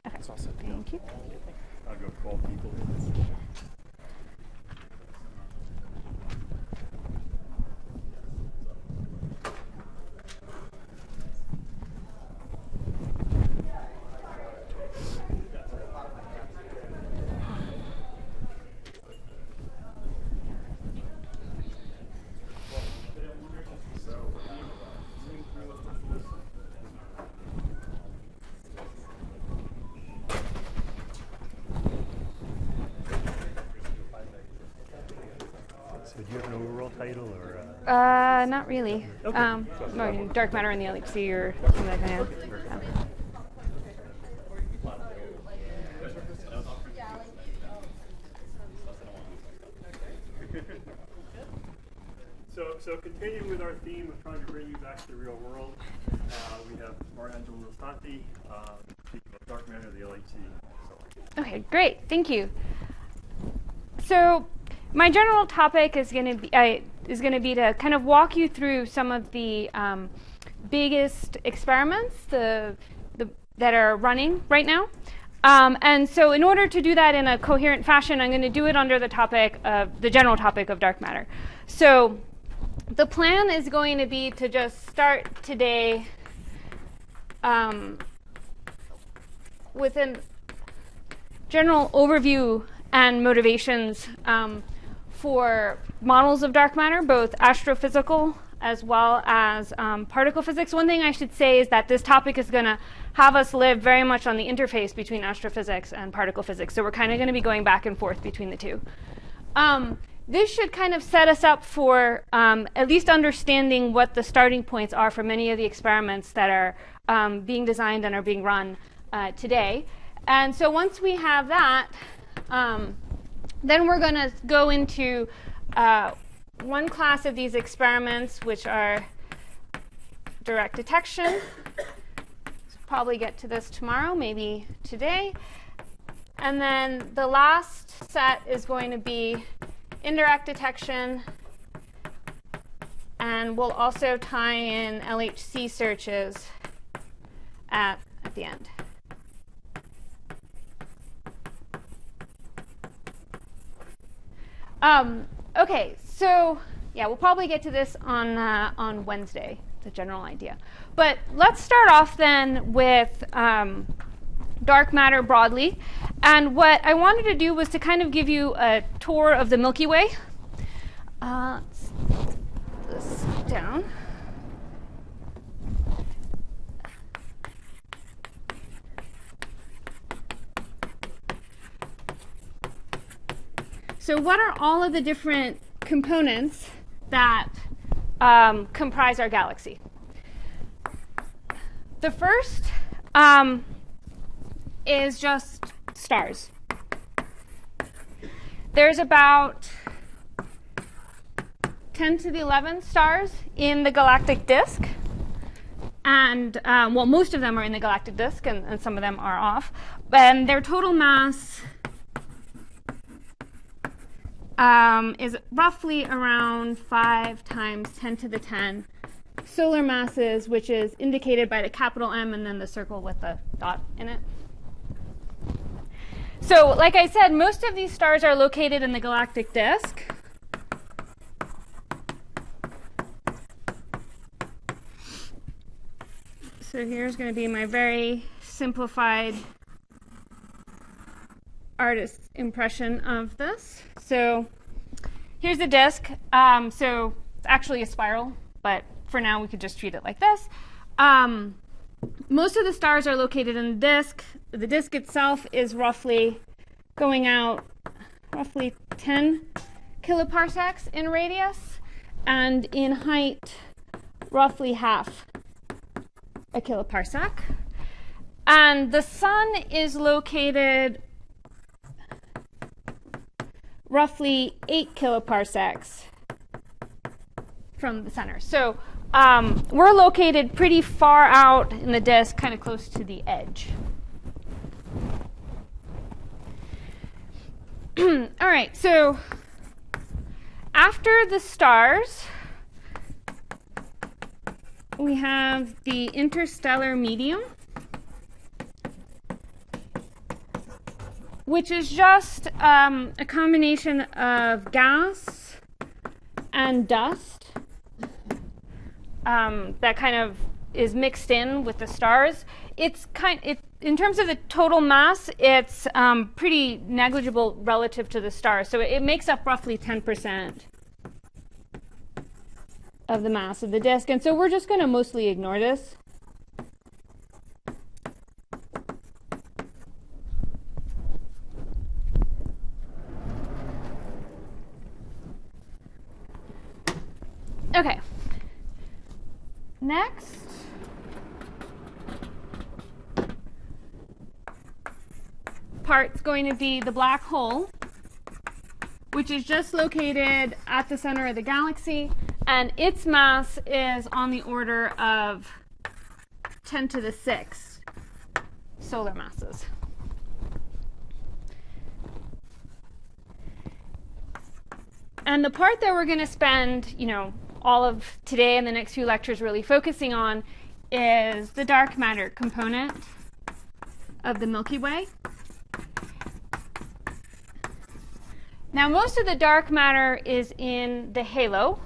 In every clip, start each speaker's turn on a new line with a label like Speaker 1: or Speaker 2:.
Speaker 1: Okay.
Speaker 2: That's awesome.
Speaker 1: Thank you.
Speaker 3: I'll go call people. So do you have an overall title or?
Speaker 1: Not really.
Speaker 3: Okay.
Speaker 1: No, dark matter in the LHC or something like that.
Speaker 3: So continuing with our theme of trying to bring you back to the real world, we have Mariangela and Lisanti speaking about dark matter, the LHC.
Speaker 1: Okay, great. Thank you. So my general topic is going to be to kind of walk you through some of the biggest experiments that are running right now. And so in order to do that in a coherent fashion, I'm going to do it under the general topic of dark matter. So the plan is going to be to just start today with a general overview and motivations for models of dark matter, both astrophysical as well as particle physics. One thing I should say is that this topic is going to have us live very much on the interface between astrophysics and particle physics. So we're kind of going to be going back and forth between the two. This should kind of set us up for at least understanding what the starting points are for many of the experiments that are being designed and are being run today. And so once we have that, then we're going to go into one class of these experiments, which are direct detection. Probably get to this tomorrow, maybe today. And then the last set is going to be indirect detection. And we'll also tie in LHC searches at the end. Okay, so yeah, we'll probably get to this on Wednesday, the general idea. But let's start off then with dark matter broadly. And what I wanted to do was to kind of give you a tour of the Milky Way. Let's put this down. So what are all of the different components that comprise our galaxy? The first is just stars. There's about 10 to the 11 stars in the galactic disk. And, well, most of them are in the galactic disk, and some of them are off. And their total mass is roughly around 5 times 10 to the 10 solar masses, which is indicated by the capital M and then the circle with the dot in it. So, like I said, most of these stars are located in the galactic disk. So here's going to be my very simplified artist's impression of this. So here's the disk. So it's actually a spiral, but for now we could just treat it like this. Most of the stars are located in the disk. The disk itself is roughly going out roughly 10 kiloparsecs in radius, and in height roughly half a kiloparsec. And the sun is located roughly 8 kiloparsecs from the center. So we're located pretty far out in the disk, kind of close to the edge. All right, so after the stars, we have the interstellar medium. which is just a combination of gas and dust that kind of is mixed in with the stars. In terms of the total mass, it's pretty negligible relative to the stars. So it makes up roughly 10% of the mass of the disk. And so we're just going to mostly ignore this. Okay. Next, part's going to be the black hole, which is just located at the center of the galaxy, and its mass is on the order of 10 to the 6 solar masses. And the part that we're going to spend, all of today and the next few lectures really focusing on is the dark matter component of the Milky Way. Now, most of the dark matter is in the halo.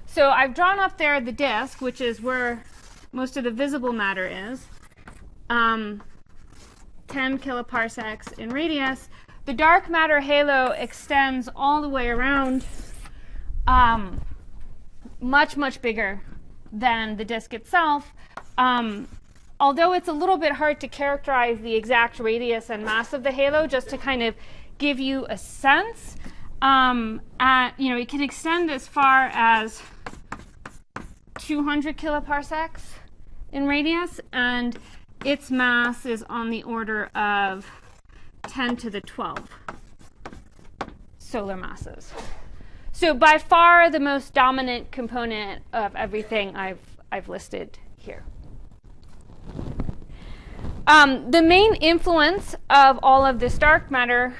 Speaker 1: So I've drawn up there the disk, which is where most of the visible matter is, 10 kiloparsecs in radius. The dark matter halo extends all the way around, much, much bigger than the disk itself. Although it's a little bit hard to characterize the exact radius and mass of the halo, just to kind of give you a sense, it can extend as far as 200 kiloparsecs in radius, and its mass is on the order of 10 to the 12 solar masses. So by far the most dominant component of everything I've listed here. The main influence of all of this dark matter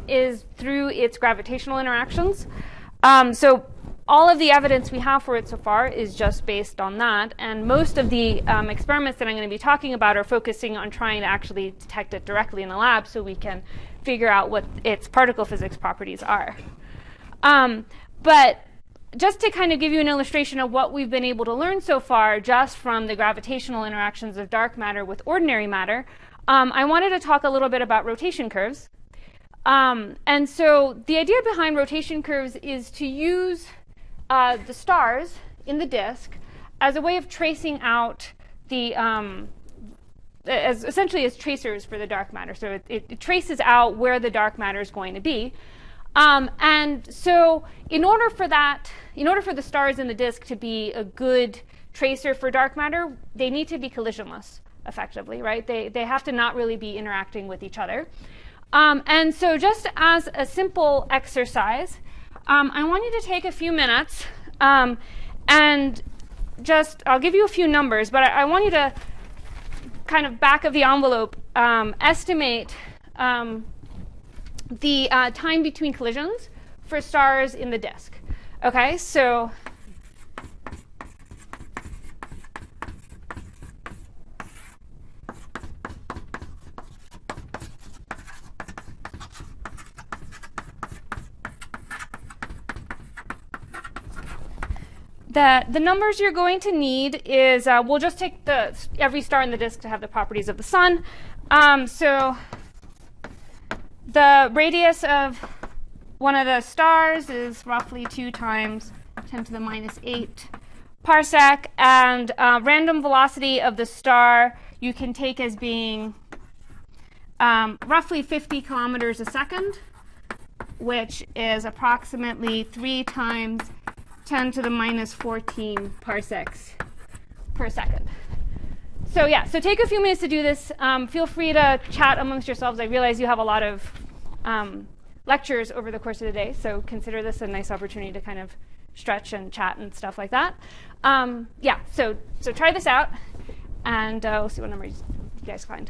Speaker 1: is through its gravitational interactions. So all of the evidence we have for it so far is just based on that, and most of the experiments that I'm going to be talking about are focusing on trying to actually detect it directly in the lab so we can figure out what its particle physics properties are. But just to kind of give you an illustration of what we've been able to learn so far just from the gravitational interactions of dark matter with ordinary matter, I wanted to talk a little bit about rotation curves. And so the idea behind rotation curves is to use the stars in the disk as a way of tracing out essentially as tracers for the dark matter. So it traces out where the dark matter is going to be. And so in order for the stars in the disk to be a good tracer for dark matter, they need to be collisionless, effectively, right? They have to not really be interacting with each other. And so just as a simple exercise, I want you to take a few minutes and I'll give you a few numbers, but I want you to kind of back of the envelope estimate the time between collisions for stars in the disk. Okay, so the numbers you're going to need is, we'll just take every star in the disk to have the properties of the sun. So the radius of one of the stars is roughly 2 times 10 to the minus 8 parsec, and random velocity of the star you can take as being roughly 50 kilometers a second, which is approximately 3 times 10 to the minus 14 parsecs per second. So yeah, so take a few minutes to do this. Feel free to chat amongst yourselves. I realize you have a lot of lectures over the course of the day, so consider this a nice opportunity to kind of stretch and chat and stuff like that. Yeah, so try this out, and we'll see what numbers you guys find.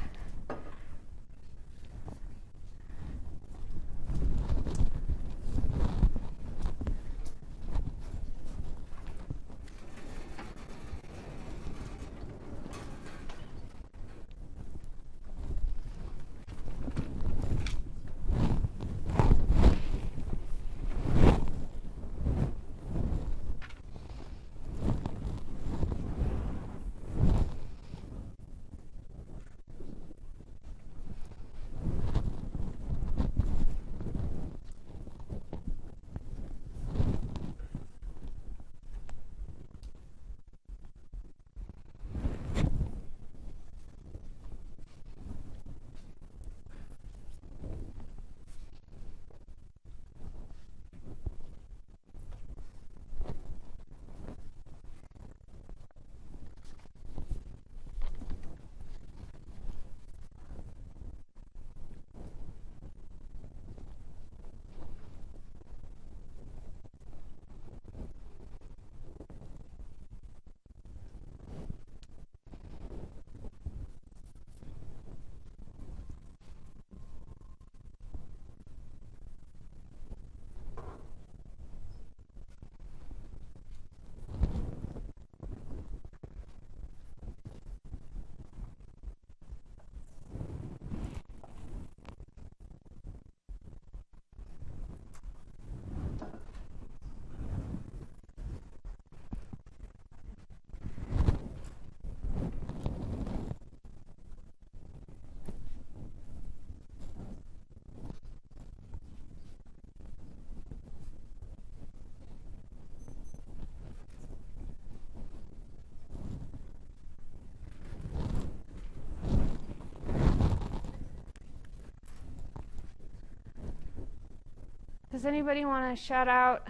Speaker 1: Does anybody want to shout out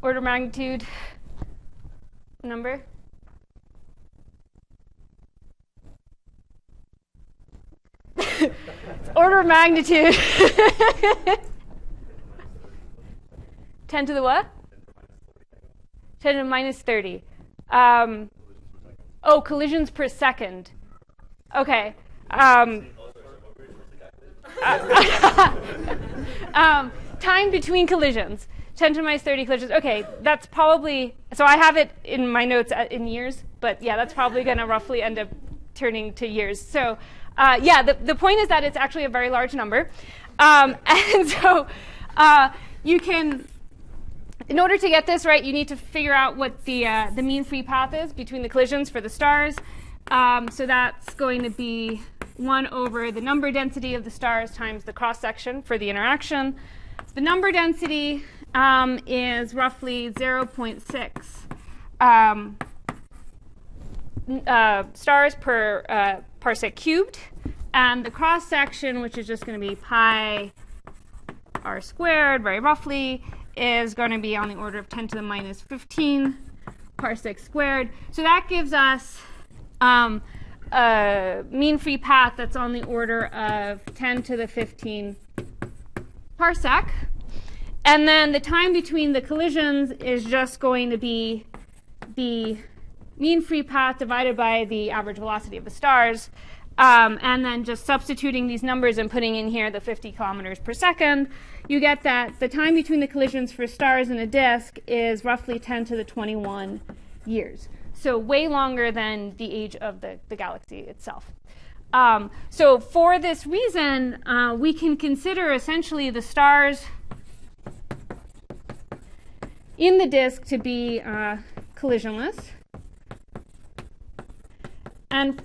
Speaker 1: order of magnitude number? Order of magnitude. 10 to the what? 10 to the minus 30. Oh, collisions per second. Okay. Time between collisions. 10 to the minus 30 collisions. Okay, that's probably, so I have it in my notes in years, but yeah, that's probably going to roughly end up turning to years. So yeah, the point is that it's actually a very large number. And so you can, in order to get this right, you need to figure out what the mean free path is between the collisions for the stars. So that's going to be 1 over the number density of the stars times the cross-section for the interaction. So the number density is roughly 0.6 stars per parsec cubed. And the cross-section, which is just going to be pi r squared, very roughly, is going to be on the order of 10 to the minus 15 parsec squared. So that gives us a mean free path that's on the order of 10 to the 15 parsec. And then the time between the collisions is just going to be the mean free path divided by the average velocity of the stars. And then just substituting these numbers and putting in here the 50 kilometers per second, you get that the time between the collisions for stars in a disk is roughly 10 to the 21 years. So way longer than the age of the galaxy itself. So for this reason, we can consider essentially the stars in the disk to be collisionless. And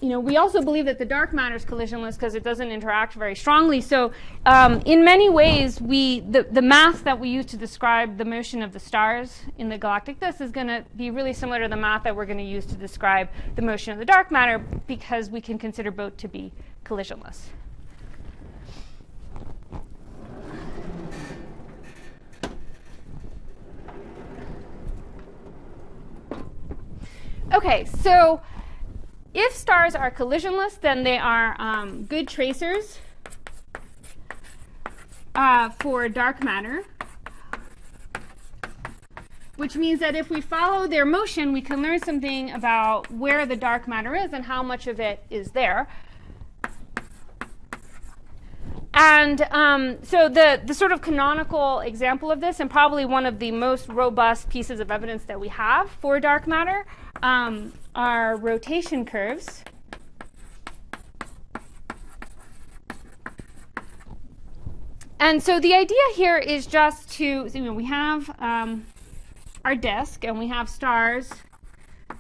Speaker 1: we also believe that the dark matter is collisionless because it doesn't interact very strongly. So in many ways, the math that we use to describe the motion of the stars in the galactic disk is going to be really similar to the math that we're going to use to describe the motion of the dark matter, because we can consider both to be collisionless. Okay, so if stars are collisionless, then they are good tracers for dark matter, which means that if we follow their motion, we can learn something about where the dark matter is and how much of it is there. And so the sort of canonical example of this, and probably one of the most robust pieces of evidence that we have for dark matter, are rotation curves. And so the idea here is just to, we have our disk, and we have stars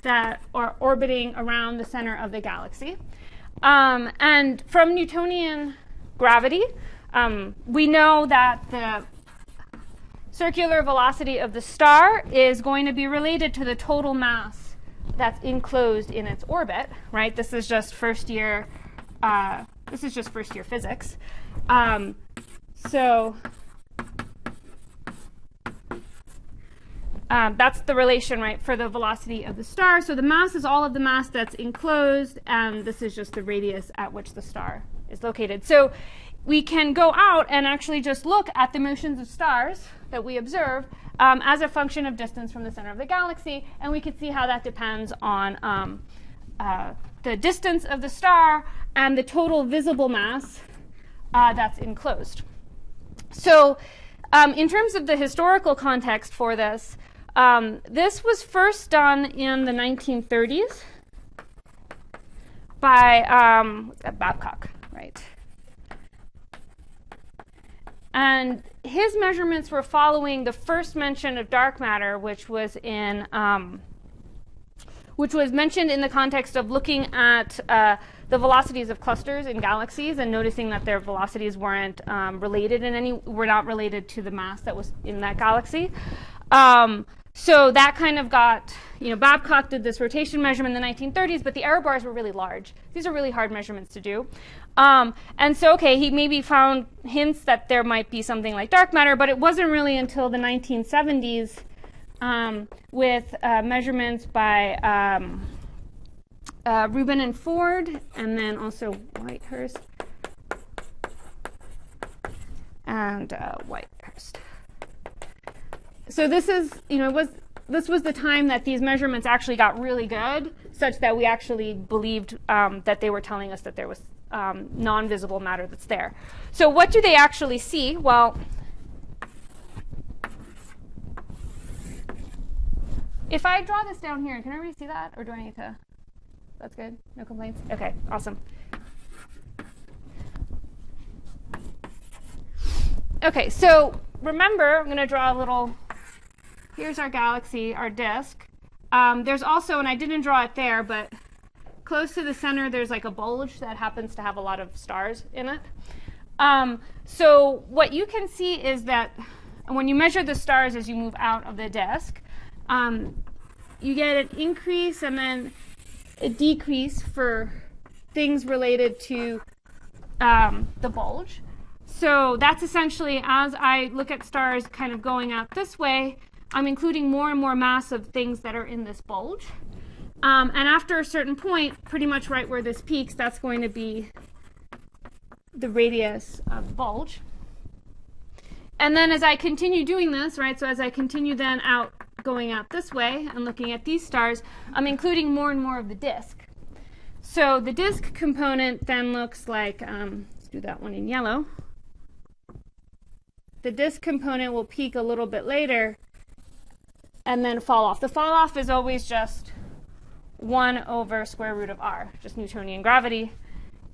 Speaker 1: that are orbiting around the center of the galaxy. And from Newtonian gravity, we know that the circular velocity of the star is going to be related to the total mass that's enclosed in its orbit, right? This is just first year physics. So that's the relation, right, for the velocity of the star. So the mass is all of the mass that's enclosed, and this is just the radius at which the star is located. So we can go out and actually just look at the motions of stars that we observe as a function of distance from the center of the galaxy, and we can see how that depends on the distance of the star and the total visible mass that's enclosed. So in terms of the historical context for this, this was first done in the 1930s by Babcock, right? And his measurements were following the first mention of dark matter, which was mentioned in the context of looking at the velocities of clusters in galaxies and noticing that their velocities weren't were not related to the mass that was in that galaxy. So that kind of got, Babcock did this rotation measurement in the 1930s, but the error bars were really large. These are really hard measurements to do. And so, okay, he maybe found hints that there might be something like dark matter, but it wasn't really until the 1970s with measurements by Rubin and Ford, and then also Whitehurst and Whitehurst. So this is, this was the time that these measurements actually got really good, such that we actually believed that they were telling us that there was non-visible matter that's there. So what do they actually see? Well, if I draw this down here, can everybody see that? Or do I need to? That's good? No complaints? Okay, awesome. Okay, so remember, I'm going to draw a little. Here's our galaxy, our disk. There's also, and I didn't draw it there, but close to the center, there's like a bulge that happens to have a lot of stars in it. So what you can see is that when you measure the stars as you move out of the disk, you get an increase and then a decrease for things related to the bulge. So that's essentially, as I look at stars kind of going out this way, I'm including more and more mass of things that are in this bulge. And after a certain point, pretty much right where this peaks, that's going to be the radius of the bulge. And then as I continue doing this, right, so as I continue then going out this way and looking at these stars, I'm including more and more of the disk. So the disk component then looks like, let's do that one in yellow. The disk component will peak a little bit later and then fall off. The fall off is always just 1 over square root of r, just Newtonian gravity,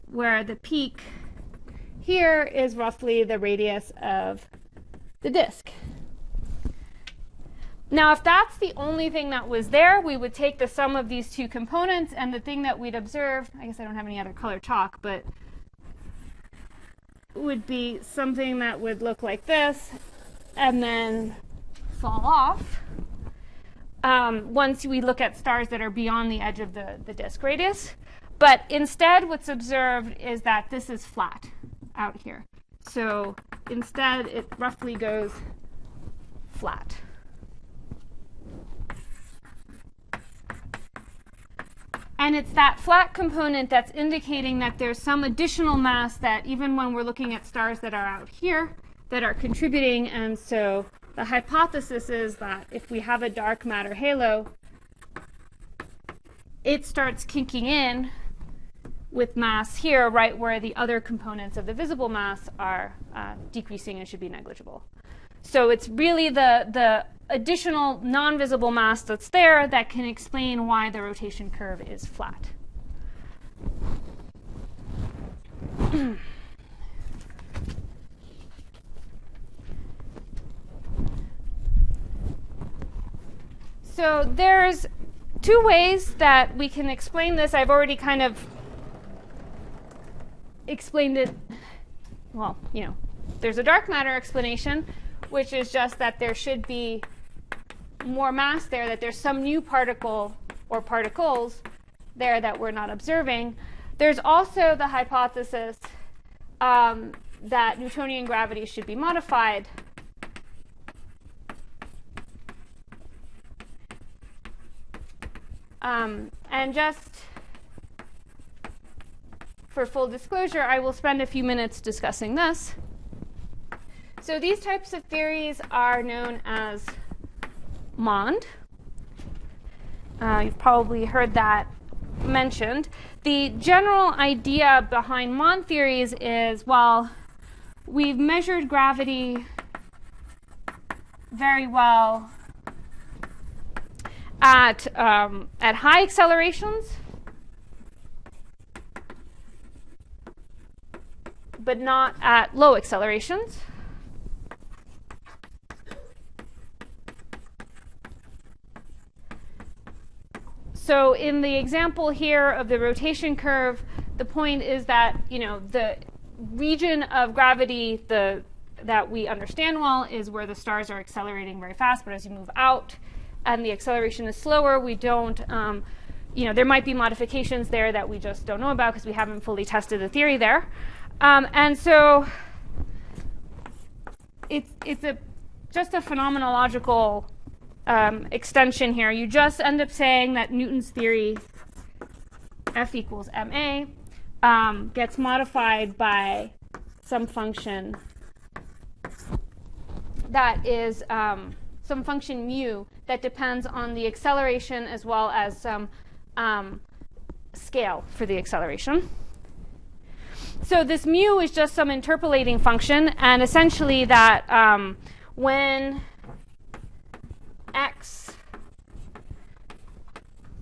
Speaker 1: where the peak here is roughly the radius of the disk. Now, if that's the only thing that was there, we would take the sum of these two components, and the thing that we'd observe, I guess I don't have any other color chalk, but would be something that would look like this and then fall off once we look at stars that are beyond the edge of the disk radius. But instead, what's observed is that this is flat out here. So instead, it roughly goes flat. And it's that flat component that's indicating that there's some additional mass that even when we're looking at stars that are out here that are contributing. And so the hypothesis is that if we have a dark matter halo, it starts kinking in with mass here right where the other components of the visible mass are decreasing and should be negligible. So it's really the additional non-visible mass that's there that can explain why the rotation curve is flat. So there's two ways that we can explain this. I've already kind of explained it. Well, there's a dark matter explanation, which is just that there should be more mass there, that there's some new particle or particles there that we're not observing. There's also the hypothesis that Newtonian gravity should be modified. And just for full disclosure, I will spend a few minutes discussing this. So these types of theories are known as MOND. You've probably heard that mentioned. The general idea behind MOND theories is, well, we've measured gravity very well at high accelerations, but not at low accelerations. So in the example here of the rotation curve, the point is that the region of gravity that we understand well is where the stars are accelerating very fast. But as you move out, and the acceleration is slower, we don't, there might be modifications there that we just don't know about because we haven't fully tested the theory there. And so it's just a phenomenological extension here. You just end up saying that Newton's theory, F equals ma, gets modified by some function that is some function mu that depends on the acceleration as well as some scale for the acceleration. So this mu is just some interpolating function, and essentially that when x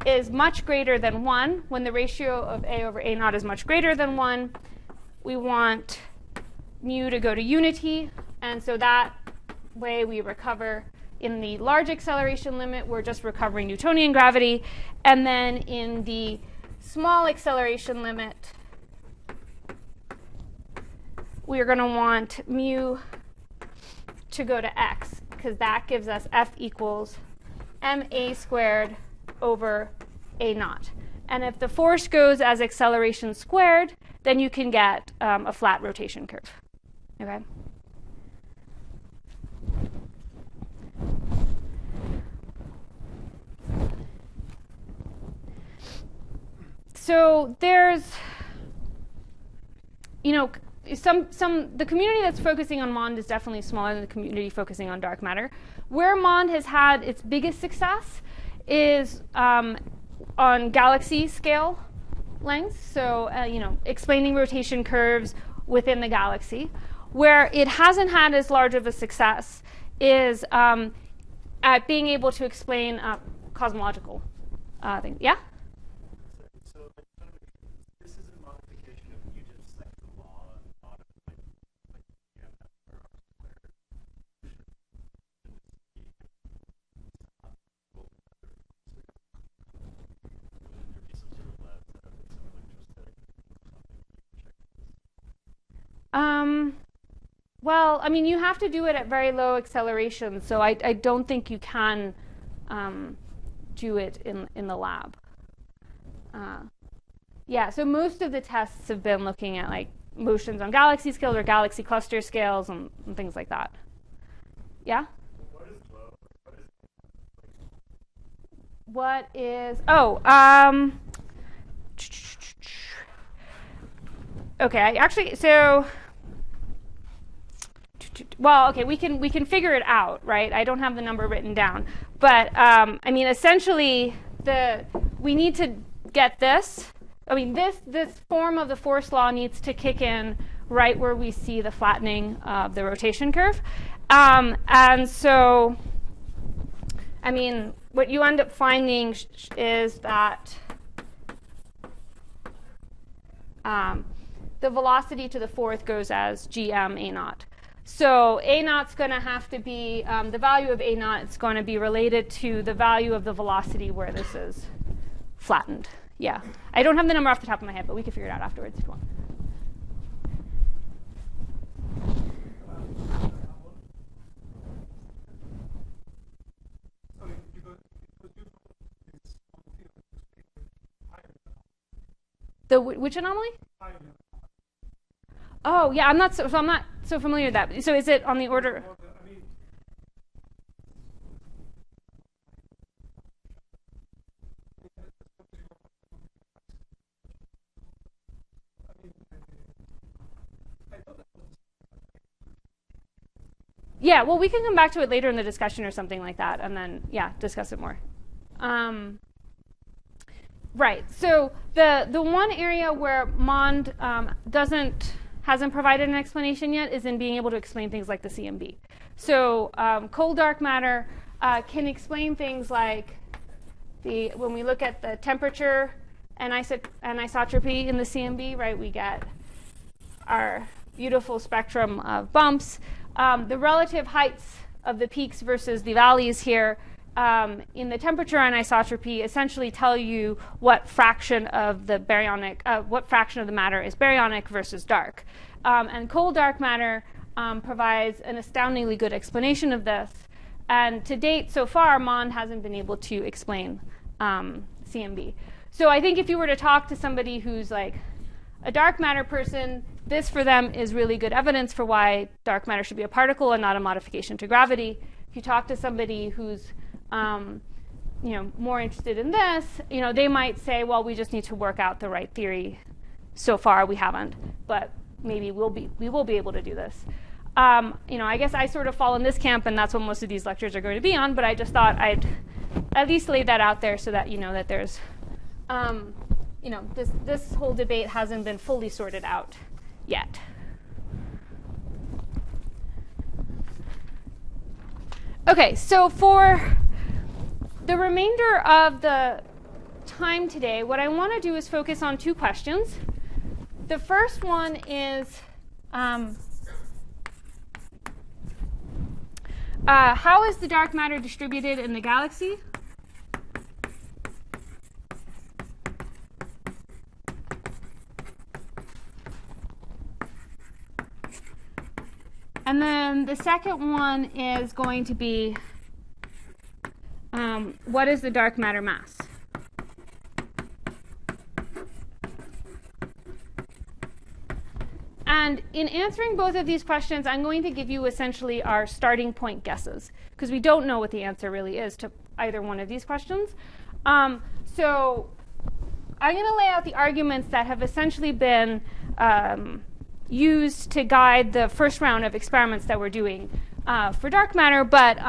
Speaker 1: is much greater than 1, when the ratio of a over a naught is much greater than 1, we want mu to go to unity, and so that way we recover in the large acceleration limit, we're just recovering Newtonian gravity, and then in the small acceleration limit, we're going to want mu to go to x, because that gives us F equals ma squared over a naught. And if the force goes as acceleration squared, then you can get a flat rotation curve. Okay? So there's, the community that's focusing on MOND is definitely smaller than the community focusing on dark matter. Where MOND has had its biggest success is on galaxy scale lengths, so explaining rotation curves within the galaxy. Where it hasn't had as large of a success is at being able to explain cosmological things. Yeah?
Speaker 2: So this is a modification of Newton's second law of
Speaker 1: well, I mean, you have to do it at very low acceleration, so I don't think you can do it in the lab. Yeah, so most of the tests have been looking at like motions on galaxy scales or galaxy cluster scales and things like that. Yeah? What is okay, we can figure it out, right? I don't have the number written down, but I mean, essentially, we need to get this. I mean, this form of the force law needs to kick in right where we see the flattening of the rotation curve, and so, I mean, what you end up finding is that the velocity to the fourth goes as gm a naught. So a naught's going to have to be, the value of a naught is going to be related to the value of the velocity where this is flattened. Yeah. I don't have the number off the top of my head, but we can figure it out afterwards if you want. Which anomaly? Oh, yeah, I'm not so familiar with that. So is it on the order? Yeah, well, we can come back to it later in the discussion or something like that, and then, yeah, discuss it more. Right, so the one area where MOND hasn't provided an explanation yet is in being able to explain things like the CMB. So cold dark matter can explain things like when we look at the temperature and anisotropy in the CMB, right, we get our beautiful spectrum of bumps. The relative heights of the peaks versus the valleys here in the temperature anisotropy essentially tell you what fraction of the matter is baryonic versus dark. And cold dark matter provides an astoundingly good explanation of this. And to date, so far, Mond hasn't been able to explain CMB. So I think if you were to talk to somebody who's like a dark matter person, this for them is really good evidence for why dark matter should be a particle and not a modification to gravity. If you talk to somebody who's more interested in this, they might say, well, we just need to work out the right theory. So far, we haven't, but maybe we will be able to do this. I guess I sort of fall in this camp, and that's what most of these lectures are going to be on, but I just thought I'd at least lay that out there so that that there's, this whole debate hasn't been fully sorted out yet. Okay, so for the remainder of the time today, what I want to do is focus on two questions. The first one is, how is the dark matter distributed in the galaxy? And then the second one is going to be, what is the dark matter mass? And in answering both of these questions, I'm going to give you essentially our starting point guesses, because we don't know what the answer really is to either one of these questions. So I'm going to lay out the arguments that have essentially been used to guide the first round of experiments that we're doing for dark matter. But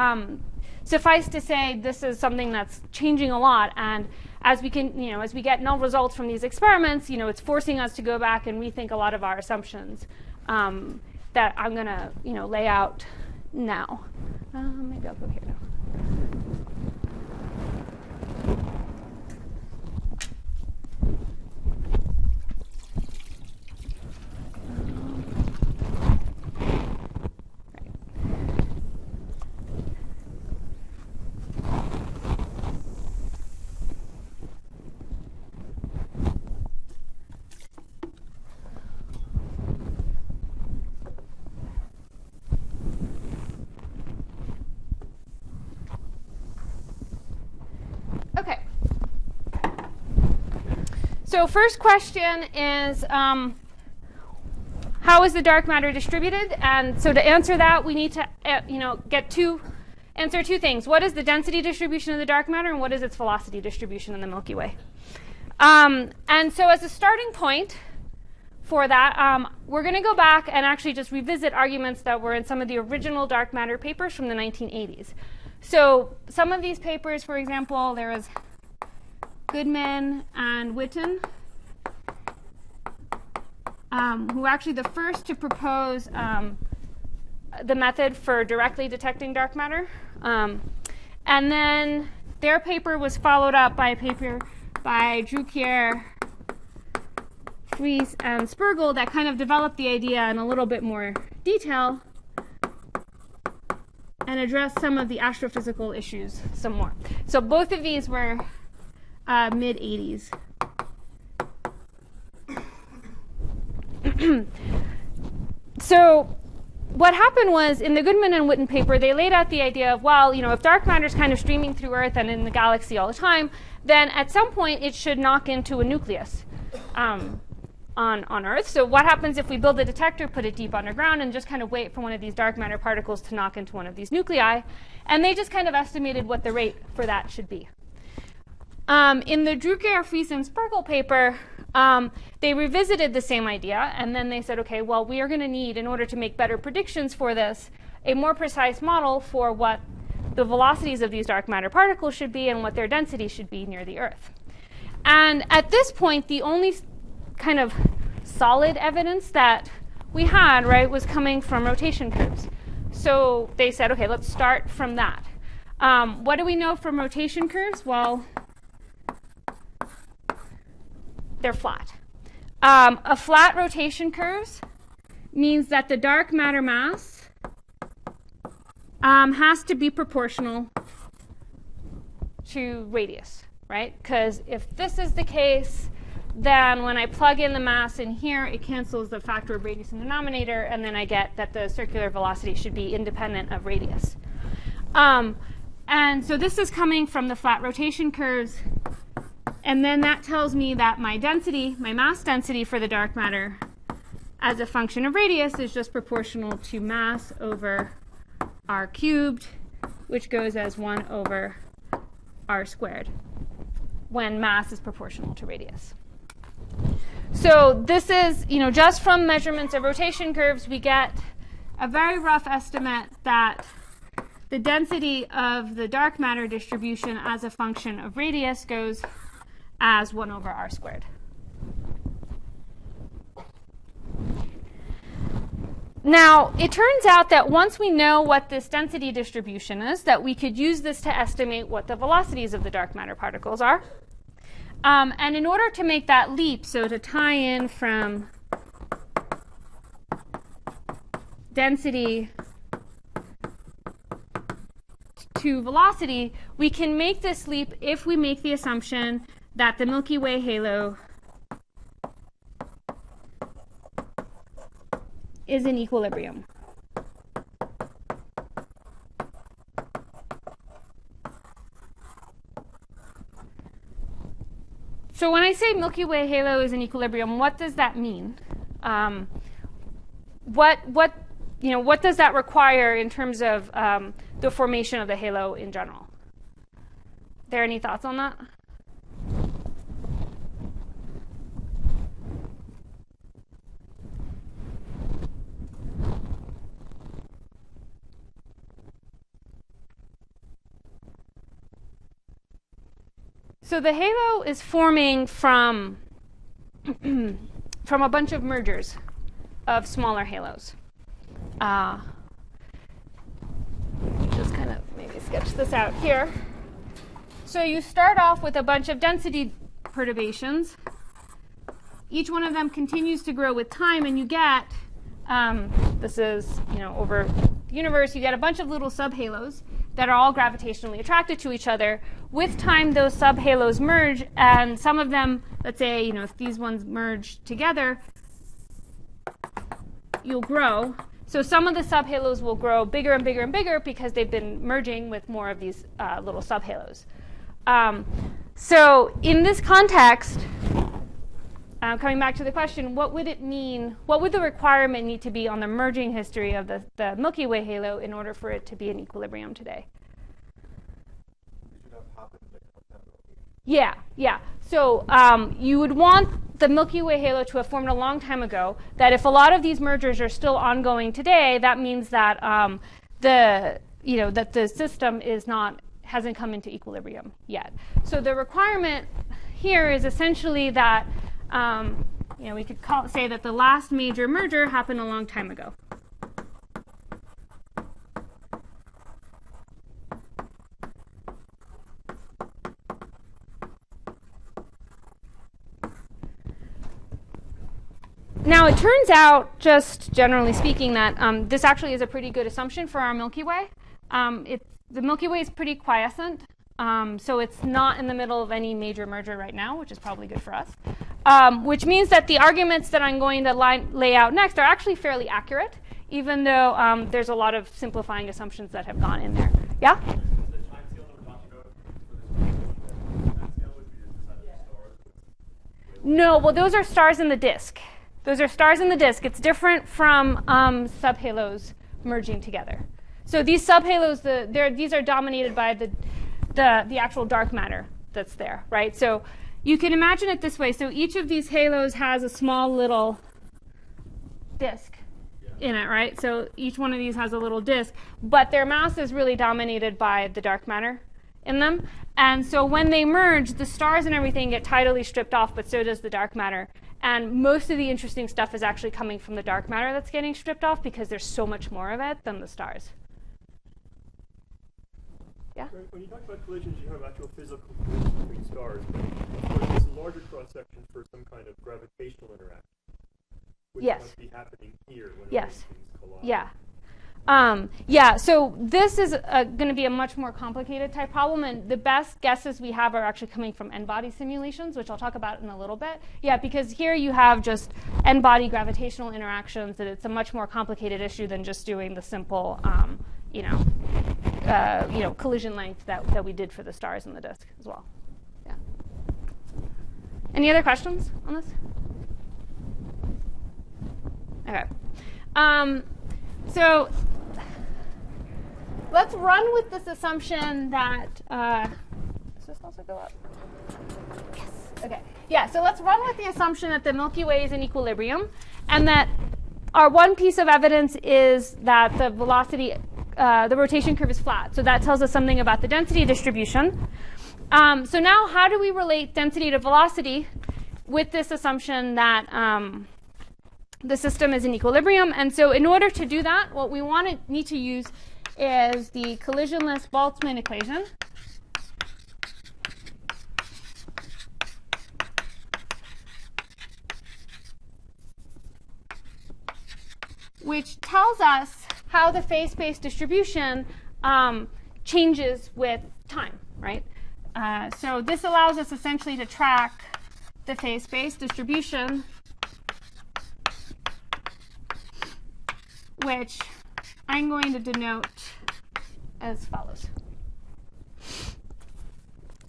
Speaker 1: suffice to say, this is something that's changing a lot. And as we can, as we get null results from these experiments, it's forcing us to go back and rethink a lot of our assumptions that I'm going to, lay out now. Maybe I'll go here now. So first question is, how is the dark matter distributed? And so to answer that, we need to answer two things. What is the density distribution of the dark matter, and what is its velocity distribution in the Milky Way? And so as a starting point for that, we're going to go back and actually just revisit arguments that were in some of the original dark matter papers from the 1980s. So some of these papers, for example, there was Goodman and Witten, who were actually the first to propose the method for directly detecting dark matter. And then their paper was followed up by a paper by Drucker, Fries, and Spergel that kind of developed the idea in a little bit more detail and addressed some of the astrophysical issues some more. So both of these were mid-80s. So what happened was, in the Goodman and Witten paper, they laid out the idea of, well, if dark matter is kind of streaming through Earth and in the galaxy all the time, then at some point it should knock into a nucleus on Earth. So what happens if we build a detector, put it deep underground, and just kind of wait for one of these dark matter particles to knock into one of these nuclei? And they just kind of estimated what the rate for that should be. In the Drucker, Fries, and Spergel paper, they revisited the same idea, and then they said, okay, well, we are going to need, in order to make better predictions for this, a more precise model for what the velocities of these dark matter particles should be and what their density should be near the Earth. And at this point, the only kind of solid evidence that we had, right, was coming from rotation curves. So they said, okay, let's start from that. What do we know from rotation curves? Well, they're flat. A flat rotation curve means that the dark matter mass has to be proportional to radius, right? Because if this is the case, then when I plug in the mass in here, it cancels the factor of radius in the denominator, and then I get that the circular velocity should be independent of radius. And so this is coming from the flat rotation curves. And then that tells me that my density, my mass density for the dark matter as a function of radius is just proportional to mass over r cubed, which goes as 1 over r squared when mass is proportional to radius. So this is, just from measurements of rotation curves, we get a very rough estimate that the density of the dark matter distribution as a function of radius goes as 1 over r squared. Now, it turns out that once we know what this density distribution is, that we could use this to estimate what the velocities of the dark matter particles are. And in order to make that leap, so to tie in from density to velocity, we can make this leap if we make the assumption that the Milky Way halo is in equilibrium. So when I say Milky Way halo is in equilibrium, what does that mean? What does that require in terms of the formation of the halo in general? Are there any thoughts on that? So the halo is forming from a bunch of mergers of smaller halos. Just kind of maybe sketch this out here. So you start off with a bunch of density perturbations. Each one of them continues to grow with time, and you get, this is, over the universe, you get a bunch of little subhalos that are all gravitationally attracted to each other. With time, those subhalos merge, and some of them, let's say, if these ones merge together, you'll grow. So some of the subhalos will grow bigger and bigger and bigger because they've been merging with more of these little subhalos. So in this context, coming back to the question, what would it mean, what would the requirement need to be on the merging history of the Milky Way halo in order for it to be in equilibrium today? Yeah. So you would want the Milky Way halo to have formed a long time ago. That if a lot of these mergers are still ongoing today, that means that that the system hasn't come into equilibrium yet. So the requirement here is essentially that we could say that the last major merger happened a long time ago. Now, it turns out, just generally speaking, that this actually is a pretty good assumption for our Milky Way. The Milky Way is pretty quiescent, so it's not in the middle of any major merger right now, which is probably good for us. Which means that the arguments that I'm going to lay out next are actually fairly accurate, even though there's a lot of simplifying assumptions that have gone in there. Yeah? No, well, those are stars in the disk. Those are stars in the disk. It's different from subhalos merging together. So these subhalos, these are dominated by the actual dark matter that's there, right? So you can imagine it this way. So each of these halos has a small little disk in it, right? So each one of these has a little disk, but their mass is really dominated by the dark matter in them. And so when they merge, the stars and everything get tidally stripped off, but so does the dark matter. And most of the interesting stuff is actually coming from the dark matter that's getting stripped off because there's so much more of it than the stars. Yeah?
Speaker 3: When you talk about collisions, you have actual physical collisions between stars. But of course, there's a larger cross-section for some kind of gravitational interaction, which must be happening here when things collide. So this is going to be a much more complicated type problem, and the best guesses we have are actually coming from n-body simulations, which I'll talk about in a little bit. Yeah, because here you have just n-body gravitational interactions, and it's a much more complicated issue than just doing the simple,
Speaker 1: collision length that we did for the stars in the disk as well. Yeah. Any other questions on this? Okay. So let's run with this assumption that does this also go up? Yes. Okay. Yeah. So let's run with the assumption that the Milky Way is in equilibrium, and that our one piece of evidence is that the velocity, the rotation curve is flat. So that tells us something about the density distribution. So now, how do we relate density to velocity with this assumption that the system is in equilibrium? And so in order to do that, what we need to use is the collisionless Boltzmann equation. Which tells us how the phase-space distribution changes with time, right? So this allows us essentially to track the phase-space distribution, which I'm going to denote as follows.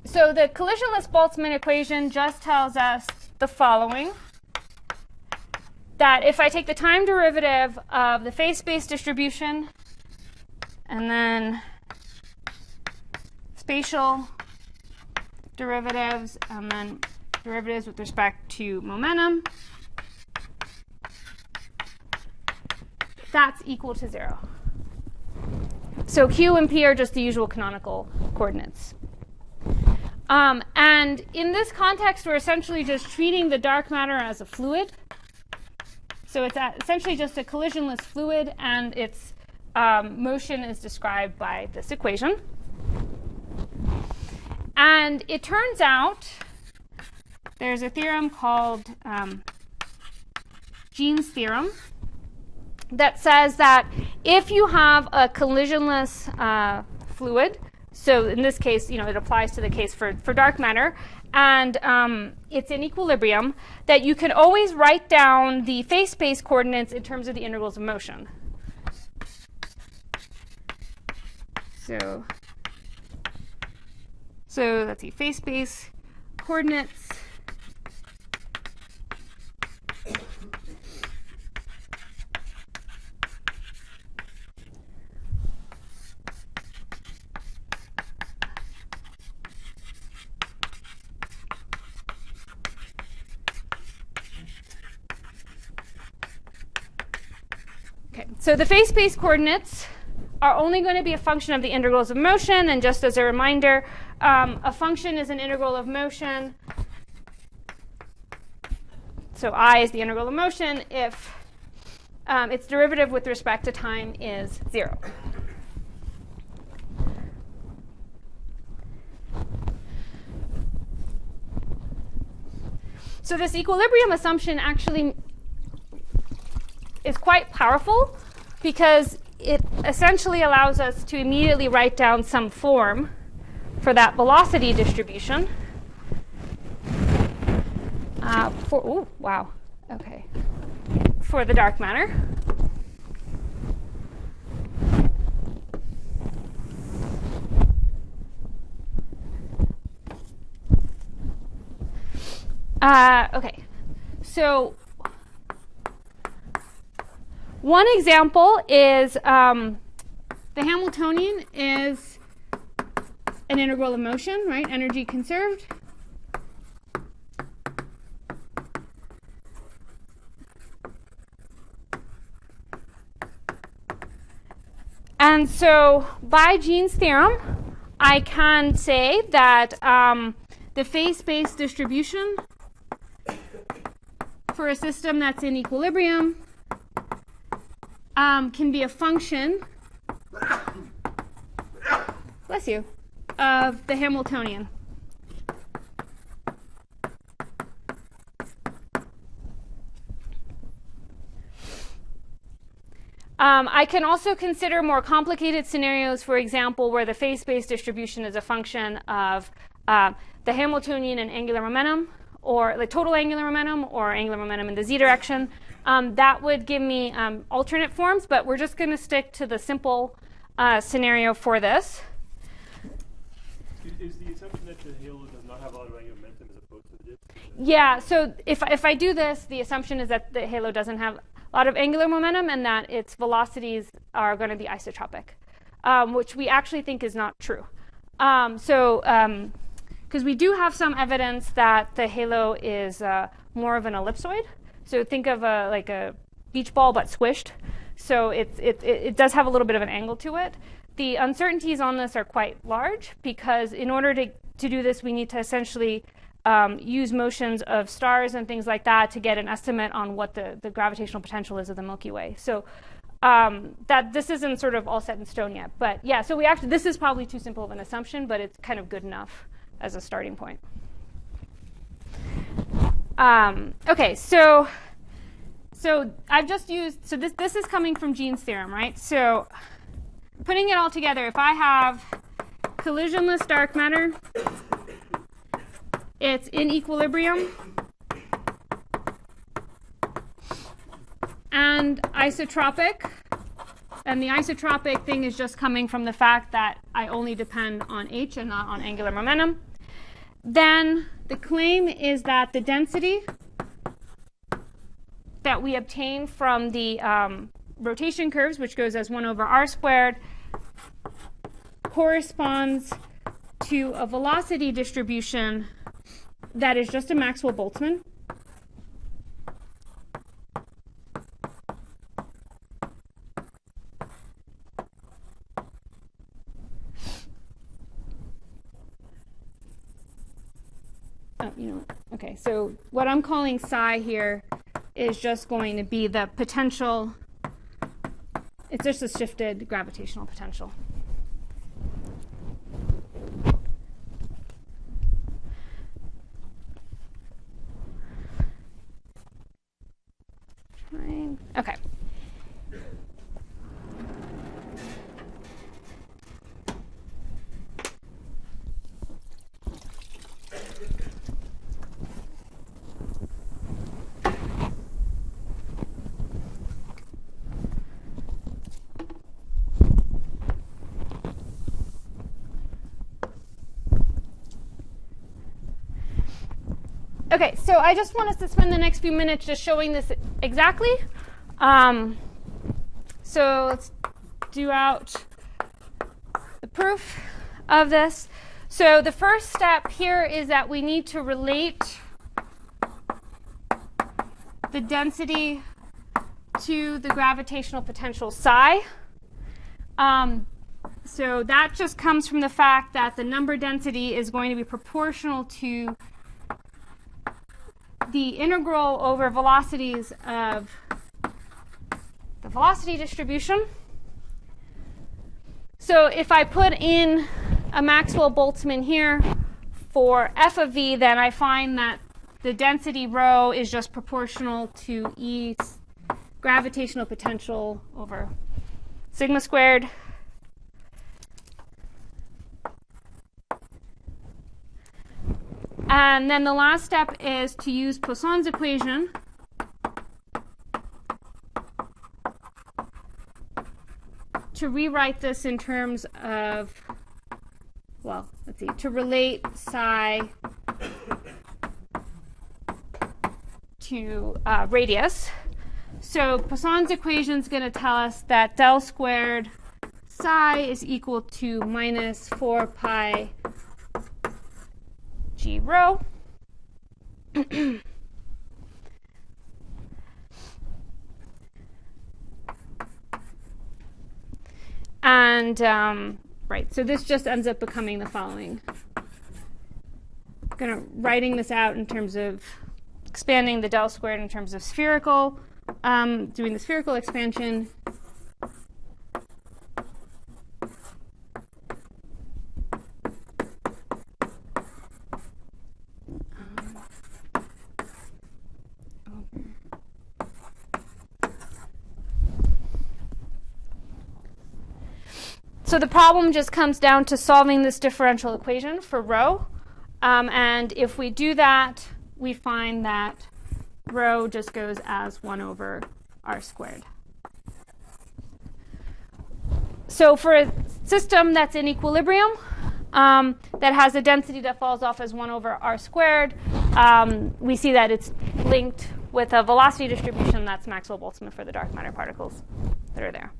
Speaker 1: So the collisionless Boltzmann equation just tells us the following: that if I take the time derivative of the phase-space distribution and then spatial derivatives and then derivatives with respect to momentum, that's equal to 0. So Q and P are just the usual canonical coordinates. And in this context, we're essentially just treating the dark matter as a fluid. So it's essentially just a collisionless fluid, and its motion is described by this equation. And it turns out there's a theorem called Jean's theorem that says that if you have a collisionless fluid, so in this case, it applies to the case for dark matter, and it's in equilibrium, that you can always write down the phase-space coordinates in terms of the integrals of motion. So let's see, phase-space coordinates. So the phase-space coordinates are only going to be a function of the integrals of motion. And just as a reminder, a function is an integral of motion. So I is the integral of motion if its derivative with respect to time is 0. So this equilibrium assumption actually is quite powerful, because it essentially allows us to immediately write down some form for that velocity distribution. For the dark matter. Okay, so one example is the Hamiltonian is an integral of motion, right? Energy conserved. And so by Jean's theorem, I can say that the phase-space distribution for a system that's in equilibrium can be a function, bless you, of the Hamiltonian. I can also consider more complicated scenarios, for example, where the phase-space distribution is a function of the Hamiltonian and angular momentum, or the total angular momentum, or angular momentum in the z direction. That would give me alternate forms, but we're just going to stick to the simple scenario for this.
Speaker 3: Is the assumption that the halo does not have a lot of angular momentum as opposed to the disk?
Speaker 1: Yeah, so if I do this, the assumption is that the halo doesn't have a lot of angular momentum and that its velocities are going to be isotropic, which we actually think is not true. Because we do have some evidence that the halo is more of an ellipsoid. So think of like a beach ball but squished. So it does have a little bit of an angle to it. The uncertainties on this are quite large because in order to do this, we need to essentially use motions of stars and things like that to get an estimate on what the gravitational potential is of the Milky Way. So that this isn't sort of all set in stone yet. But yeah, so this is probably too simple of an assumption, but it's kind of good enough as a starting point. Okay, so I've just used, so this is coming from Jean's theorem, right? So putting it all together, if I have collisionless dark matter, it's in equilibrium and isotropic, and the isotropic thing is just coming from the fact that I only depend on h and not on angular momentum, then the claim is that the density that we obtain from the rotation curves, which goes as 1 over r squared, corresponds to a velocity distribution that is just a Maxwell-Boltzmann. Oh, you know what? Okay, so what I'm calling psi here is just going to be the potential. It's just a shifted gravitational potential. Okay. Okay, so I just want us to spend the next few minutes just showing this exactly. So let's do out the proof of this. So the first step here is that we need to relate the density to the gravitational potential psi. So that just comes from the fact that the number density is going to be proportional to the integral over velocities of the velocity distribution. So if I put in a Maxwell-Boltzmann here for f of v, then I find that the density rho is just proportional to E's gravitational potential over sigma squared. And then the last step is to use Poisson's equation to rewrite this in terms of, well, let's see, to relate psi to radius. So Poisson's equation is going to tell us that del squared psi is equal to minus 4 pi g rho. And, right, so this just ends up becoming the following. I'm writing this out in terms of expanding the del squared in terms of spherical, doing the spherical expansion. So the problem just comes down to solving this differential equation for rho. And if we do that, we find that rho just goes as 1 over r squared. So for a system that's in equilibrium, that has a density that falls off as 1 over r squared, we see that it's linked with a velocity distribution that's Maxwell-Boltzmann for the dark matter particles that are there.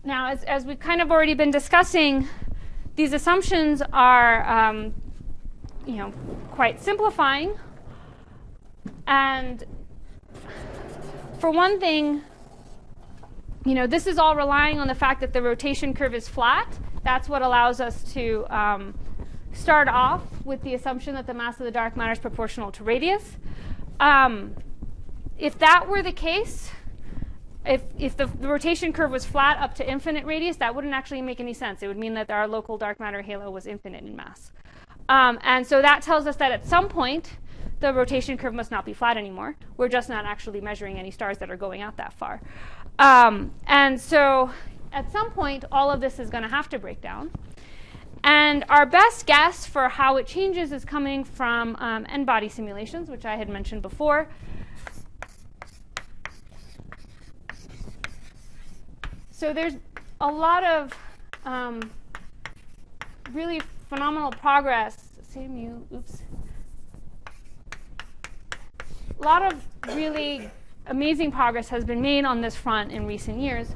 Speaker 1: Now, as we've kind of already been discussing, these assumptions are quite simplifying. And for one thing, this is all relying on the fact that the rotation curve is flat. That's what allows us to start off with the assumption that the mass of the dark matter is proportional to radius. If that were the case, if the rotation curve was flat up to infinite radius, that wouldn't actually make any sense. It would mean that our local dark matter halo was infinite in mass. And so that tells us that at some point, the rotation curve must not be flat anymore. We're just not actually measuring any stars that are going out that far. And so at some point, all of this is going to have to break down. And our best guess for how it changes is coming from n-body simulations, which I had mentioned before. So there's a lot of really phenomenal progress. A lot of really amazing progress has been made on this front in recent years.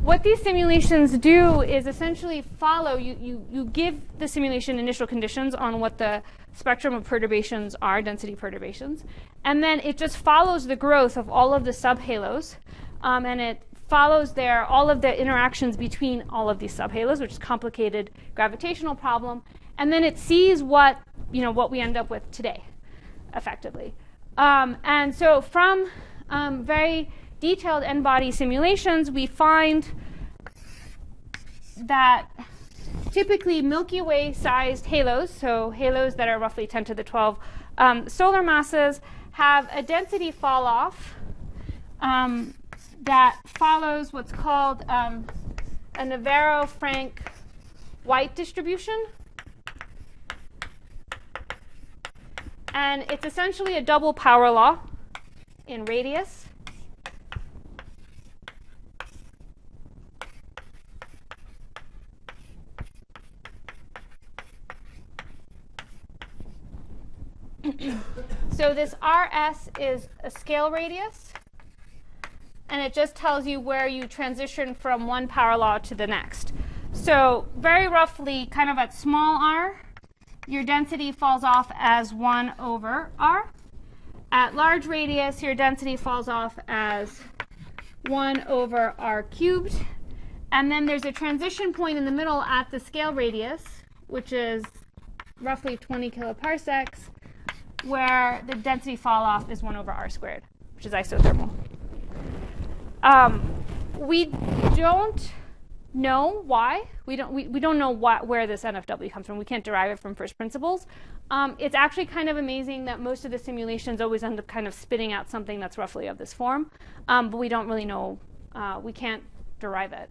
Speaker 1: What these simulations do is essentially follow, you give the simulation initial conditions on what the spectrum of perturbations are, density perturbations, and then it just follows the growth of all of the subhalos, and it follows all of the interactions between all of these subhalos, which is a complicated gravitational problem, and then it sees what we end up with today, effectively. And so from very detailed n-body simulations, we find that typically Milky Way sized halos, so halos that are roughly 10 to the 12 solar masses, have a density fall off that follows what's called a Navarro-Frank-White distribution. And it's essentially a double power law in radius. So this RS is a scale radius, and it just tells you where you transition from one power law to the next. So very roughly, kind of at small r, your density falls off as 1 over r. At large radius, your density falls off as 1 over r cubed. And then there's a transition point in the middle at the scale radius, which is roughly 20 kiloparsecs, where the density fall off is 1 over r squared, which is isothermal. We don't know why. We don't know where this NFW comes from. We can't derive it from first principles. It's actually kind of amazing that most of the simulations always end up kind of spitting out something that's roughly of this form, but we don't really know. We can't derive it.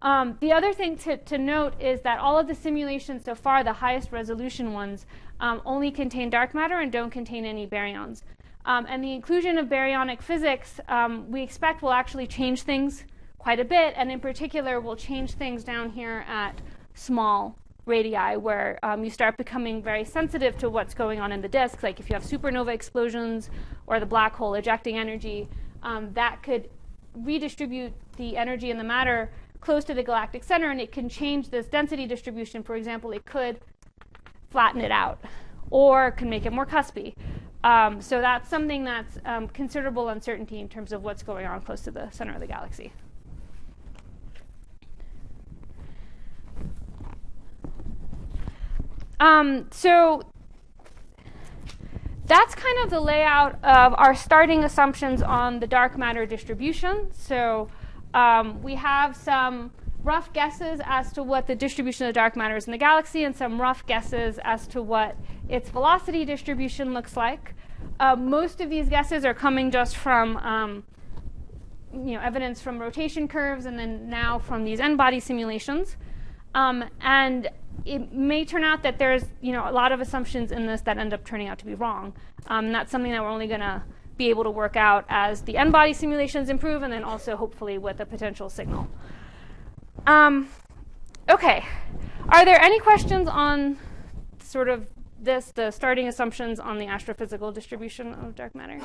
Speaker 1: The other thing to note is that all of the simulations so far, the highest resolution ones, only contain dark matter and don't contain any baryons. And the inclusion of baryonic physics, we expect will actually change things quite a bit, and in particular will change things down here at small radii, where you start becoming very sensitive to what's going on in the disk. Like if you have supernova explosions or the black hole ejecting energy, that could redistribute the energy and the matter close to the galactic center, and it can change this density distribution. For example, it could flatten it out or can make it more cuspy. So that's something that's considerable uncertainty in terms of what's going on close to the center of the galaxy. So that's kind of the layout of our starting assumptions on the dark matter distribution. So we have some rough guesses as to what the distribution of the dark matter is in the galaxy, and some rough guesses as to what its velocity distribution looks like. Most of these guesses are coming just from evidence from rotation curves, and then now from these n-body simulations. And it may turn out that there's a lot of assumptions in this that end up turning out to be wrong. That's something that we're only going to be able to work out as the n-body simulations improve, and then also hopefully with a potential signal. Okay. Are there any questions on sort of this, the starting assumptions on the astrophysical distribution of dark matter?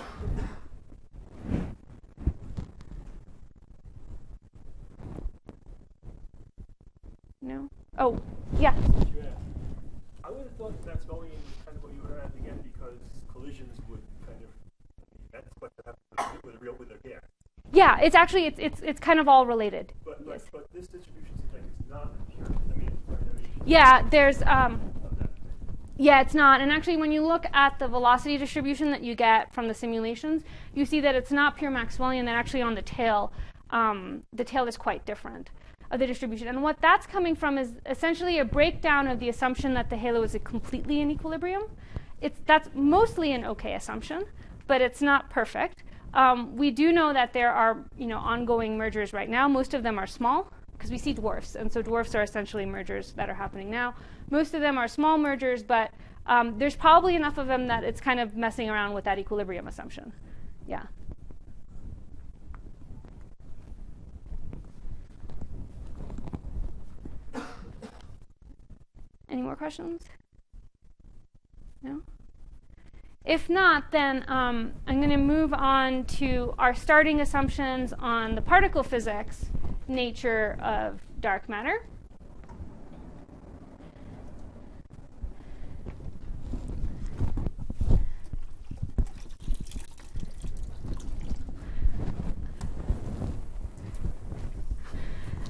Speaker 1: No? Oh, yeah.
Speaker 3: I would have thought that's going in kind of what you were at again, because collisions would kind of, that's what happens with a gas.
Speaker 1: Yeah, it's actually, it's kind of all related.
Speaker 3: But
Speaker 1: Yes.
Speaker 3: but this distribution seems like it's not pure.
Speaker 1: Yeah, there's, yeah, it's not. And actually, when you look at the velocity distribution that you get from the simulations, you see that it's not pure Maxwellian, that actually on the tail is quite different of the distribution. And what that's coming from is essentially a breakdown of the assumption that the halo is completely in equilibrium. That's mostly an okay assumption, but it's not perfect. We do know that there are ongoing mergers right now. Most of them are small, because we see dwarfs, and so dwarfs are essentially mergers that are happening now. Most of them are small mergers, but there's probably enough of them that it's kind of messing around with that equilibrium assumption. Yeah. Any more questions? No? If not, then I'm going to move on to our starting assumptions on the particle physics nature of dark matter.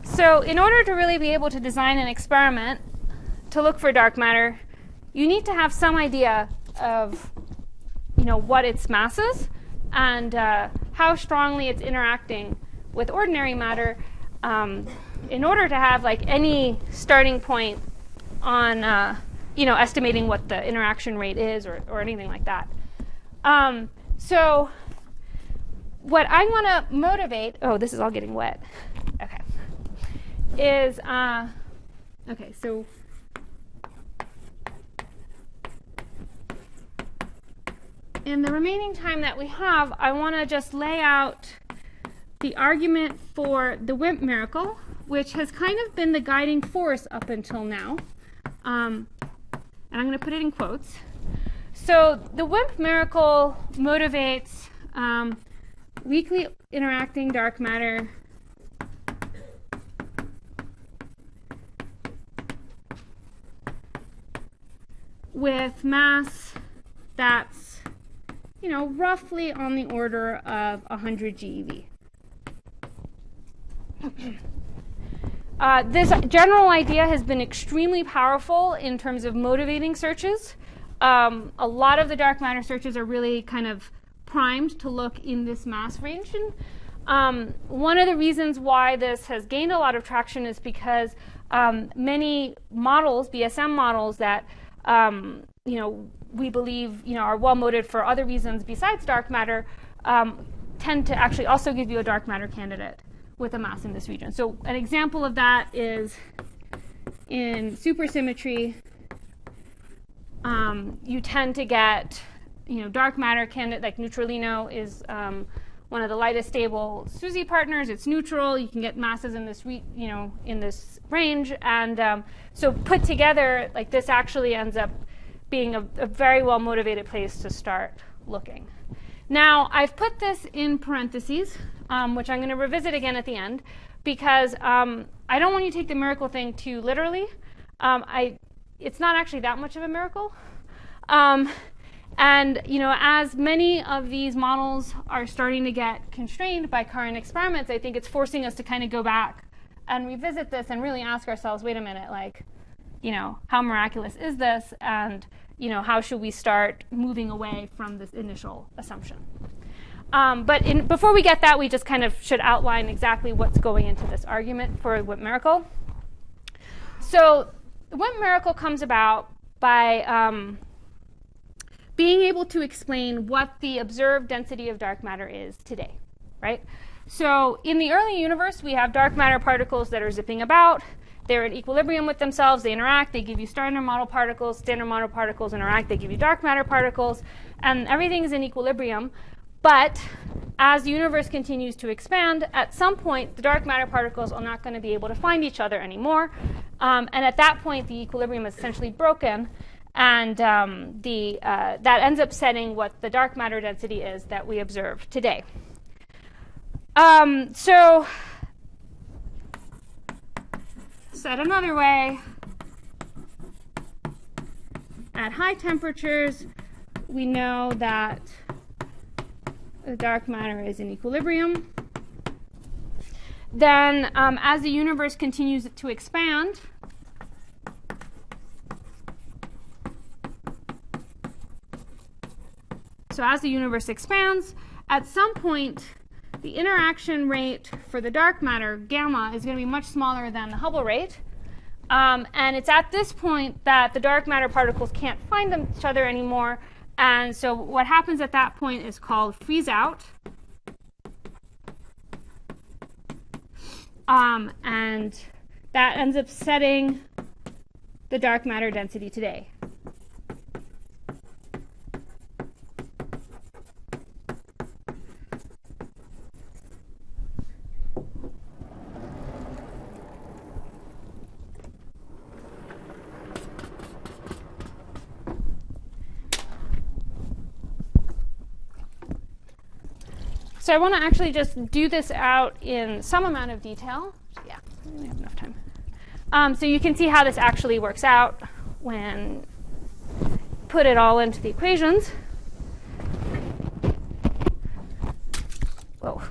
Speaker 1: So in order to really be able to design an experiment to look for dark matter, you need to have some idea of what its mass is and how strongly it's interacting with ordinary matter in order to have any starting point on estimating what the interaction rate is or anything like that. So what I want to motivate, this is all getting wet. Okay. Is okay, so in the remaining time that we have, I want to just lay out the argument for the WIMP miracle, which has kind of been the guiding force up until now. And I'm going to put it in quotes. So the WIMP miracle motivates weakly interacting dark matter with mass that's roughly on the order of 100 GeV. This general idea has been extremely powerful in terms of motivating searches. A lot of the dark matter searches are really kind of primed to look in this mass range. One of the reasons why this has gained a lot of traction is because many models, BSM models that we believe are well motivated for other reasons besides dark matter, tend to actually also give you a dark matter candidate with a mass in this region. So an example of that is in supersymmetry. You tend to get dark matter candidate, like neutralino is one of the lightest stable SUSY partners. It's neutral. You can get masses in this in this range, and so put together, this actually ends up being a very well motivated place to start looking. Now I've put this in parentheses, which I'm going to revisit again at the end, because I don't want you to take the miracle thing too literally. It's not actually that much of a miracle. And as many of these models are starting to get constrained by current experiments, I think it's forcing us to kind of go back and revisit this and really ask ourselves, wait a minute, how miraculous is this? And how should we start moving away from this initial assumption? But before we get that, we just kind of should outline exactly what's going into this argument for WIMP miracle. So the WIMP miracle comes about by being able to explain what the observed density of dark matter is today, right? So in the early universe, we have dark matter particles that are zipping about. They're in equilibrium with themselves. They interact. They give you standard model particles. Standard model particles interact. They give you dark matter particles. And everything is in equilibrium. But as the universe continues to expand, at some point, the dark matter particles are not going to be able to find each other anymore. And at that point, the equilibrium is essentially broken. And that ends up setting what the dark matter density is that we observe today. So said another way, at high temperatures, we know that the dark matter is in equilibrium. Then, as the universe continues to expand, so as the universe expands, at some point, the interaction rate for the dark matter, gamma, is going to be much smaller than the Hubble rate. And it's at this point that the dark matter particles can't find each other anymore. And so what happens at that point is called freeze out. And that ends up setting the dark matter density today. So I want to actually just do this out in some amount of detail. Yeah, we have enough time. So you can see how this actually works out when put it all into the equations. Whoa.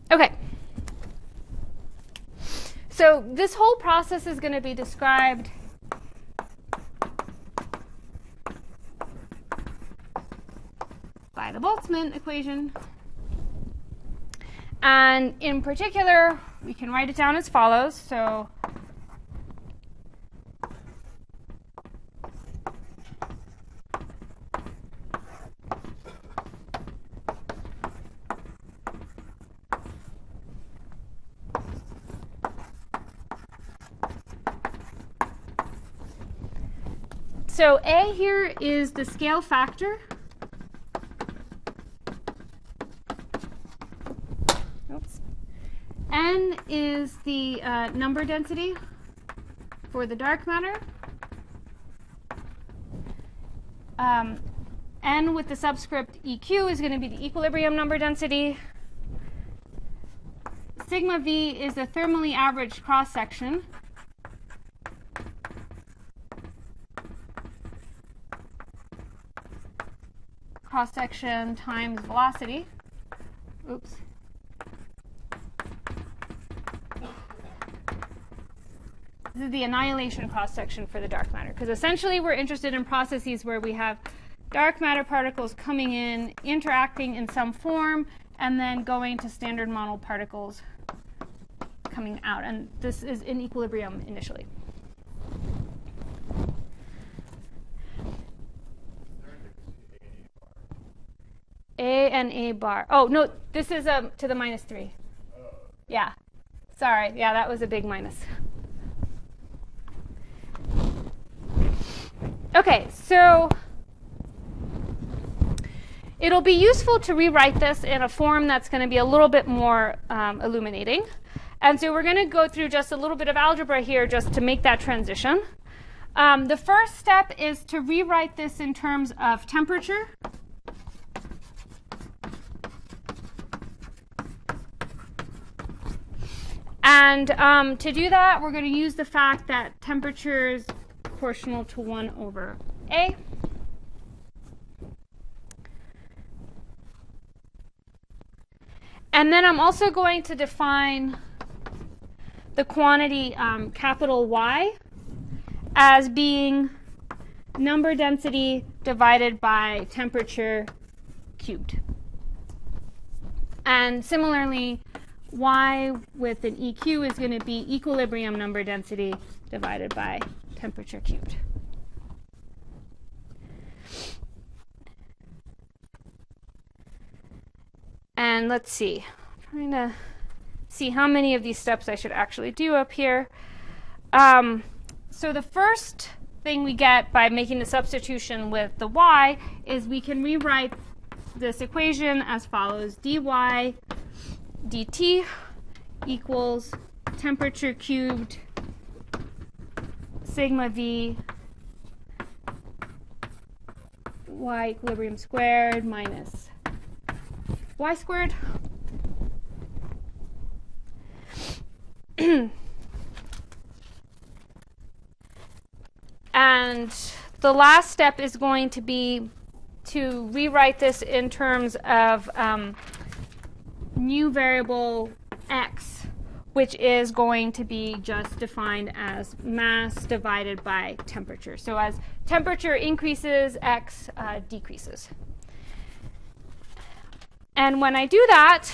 Speaker 1: Okay. So this whole process is going to be described by the Boltzmann equation. And in particular, we can write it down as follows. So So A here is the scale factor. Oops. N is the number density for the dark matter. N with the subscript EQ is going to be the equilibrium number density. Sigma V is the thermally averaged cross-section. Cross-section times velocity. Oops. This is the annihilation cross-section for the dark matter, because essentially we're interested in processes where we have dark matter particles coming in, interacting in some form, and then going to standard model particles coming out. And this is in equilibrium initially. A and A bar. Oh, no, this is to the -3. Yeah. Sorry. Yeah, that was a big minus. OK, so it'll be useful to rewrite this in a form that's going to be a little bit more illuminating. And so we're going to go through just a little bit of algebra here just to make that transition. The first step is to rewrite this in terms of temperature. And to do that, we're going to use the fact that temperature is proportional to 1 over A. And then I'm also going to define the quantity capital Y as being number density divided by temperature cubed. And similarly, Y with an EQ is going to be equilibrium number density divided by temperature cubed. And let's see. I'm trying to see how many of these steps I should actually do up here. So the first thing we get by making the substitution with the y is we can rewrite this equation as follows. dy dt equals temperature cubed sigma v y equilibrium squared minus y squared. And the last step is going to be to rewrite this in terms of new variable x, which is going to be just defined as mass divided by temperature. So as temperature increases, x decreases. And when I do that,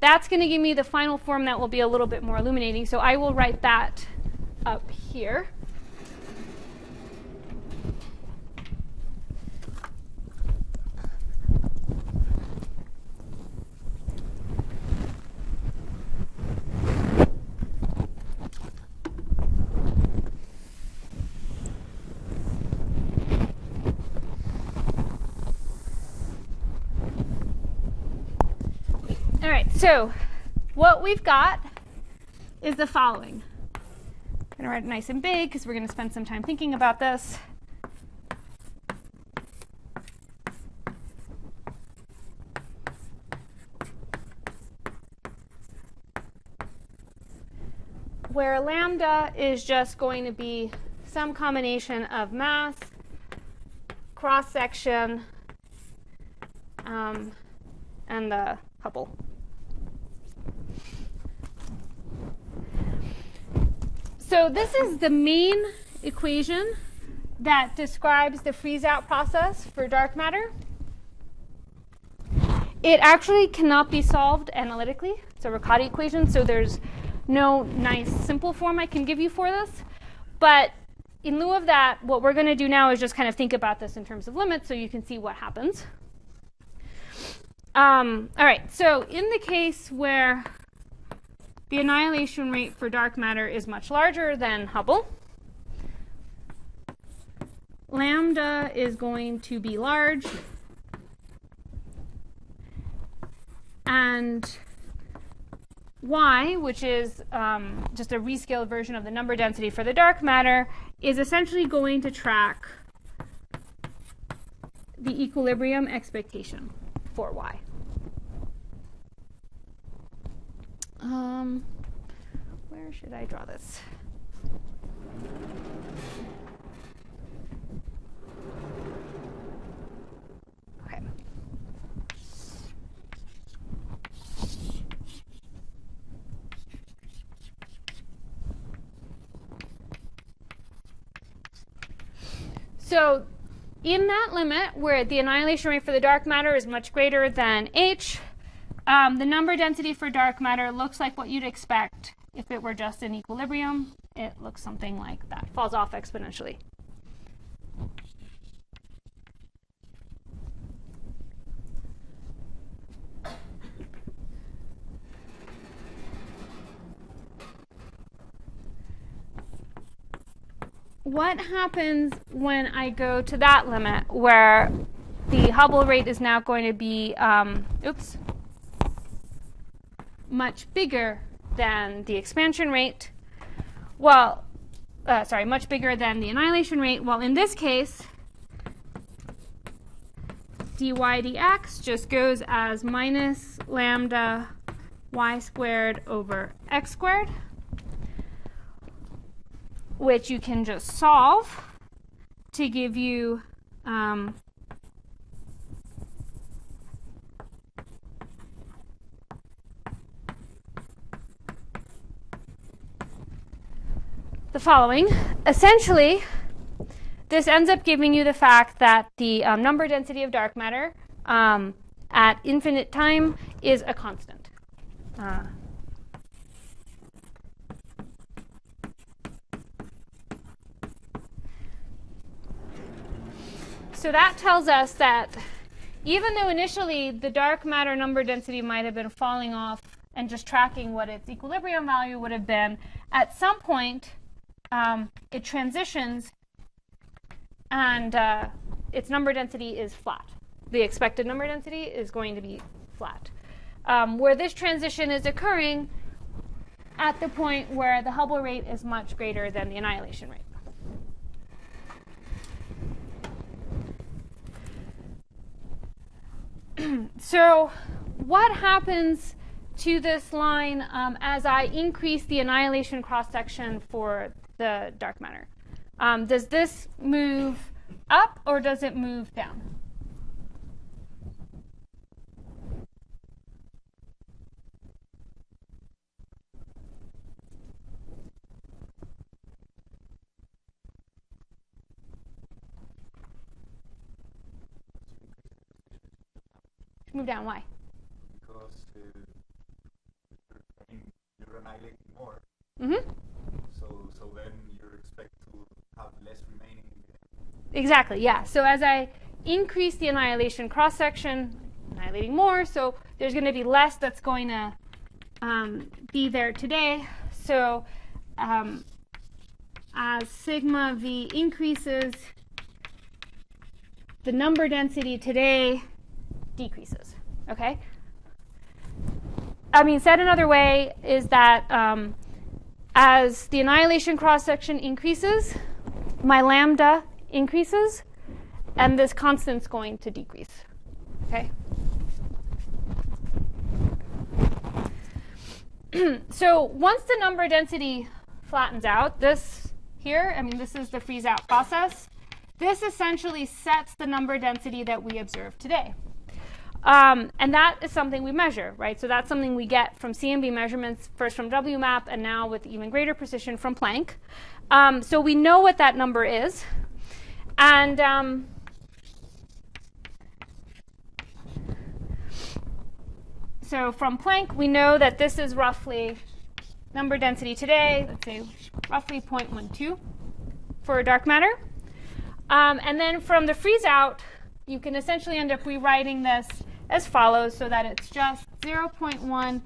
Speaker 1: that's going to give me the final form that will be a little bit more illuminating. So I will write that up here. All right, so what we've got is the following. I'm going to write it nice and big because we're going to spend some time thinking about this. Where lambda is just going to be some combination of mass, cross-section, and the Hubble. So this is the main equation that describes the freeze-out process for dark matter. It actually cannot be solved analytically. It's a Riccati equation, so there's no nice simple form I can give you for this. But in lieu of that, what we're going to do now is just kind of think about this in terms of limits so you can see what happens. All right, so in the case where the annihilation rate for dark matter is much larger than Hubble, lambda is going to be large, and y, which is just a rescaled version of the number density for the dark matter, is essentially going to track the equilibrium expectation for y. Where should I draw this? Okay. So in that limit, where the annihilation rate for the dark matter is much greater than h, the number density for dark matter looks like what you'd expect if it were just in equilibrium. It looks something like that, falls off exponentially. What happens when I go to that limit where the Hubble rate is now going to be, much bigger than the expansion rate? Well, much bigger than the annihilation rate. Well, in this case, dy dx just goes as minus lambda y squared over x squared, which you can just solve to give you the following. Essentially, this ends up giving you the fact that the number density of dark matter at infinite time is a constant. So that tells us that even though initially the dark matter number density might have been falling off and just tracking what its equilibrium value would have been, at some point it transitions and its number density is flat. The expected number density is going to be flat. Where this transition is occurring at the point where the Hubble rate is much greater than the annihilation rate. So what happens to this line as I increase the annihilation cross-section for the dark matter? Does this move up or does it move down? Move down. Why?
Speaker 2: Because you're annihilating more.
Speaker 1: Mm-hmm.
Speaker 2: So then you expect to have less remaining.
Speaker 1: Exactly, yeah. So as I increase the annihilation cross-section, annihilating more, so there's going to be less that's going to be there today. So as sigma v increases, the number density today decreases, okay? I mean, said another way is that as the annihilation cross-section increases, my lambda increases, and this constant's going to decrease, okay? So once the number density flattens out, this here, I mean, this is the freeze-out process. This essentially sets the number density that we observe today. And that is something we measure, right? So that's something we get from CMB measurements, first from WMAP, and now with even greater precision from Planck. So we know what that number is. And so from Planck, we know that this is roughly number density today, let's say roughly 0.12 for dark matter. And then from the freeze-out, you can essentially end up rewriting this as follows, so that it's just 0.1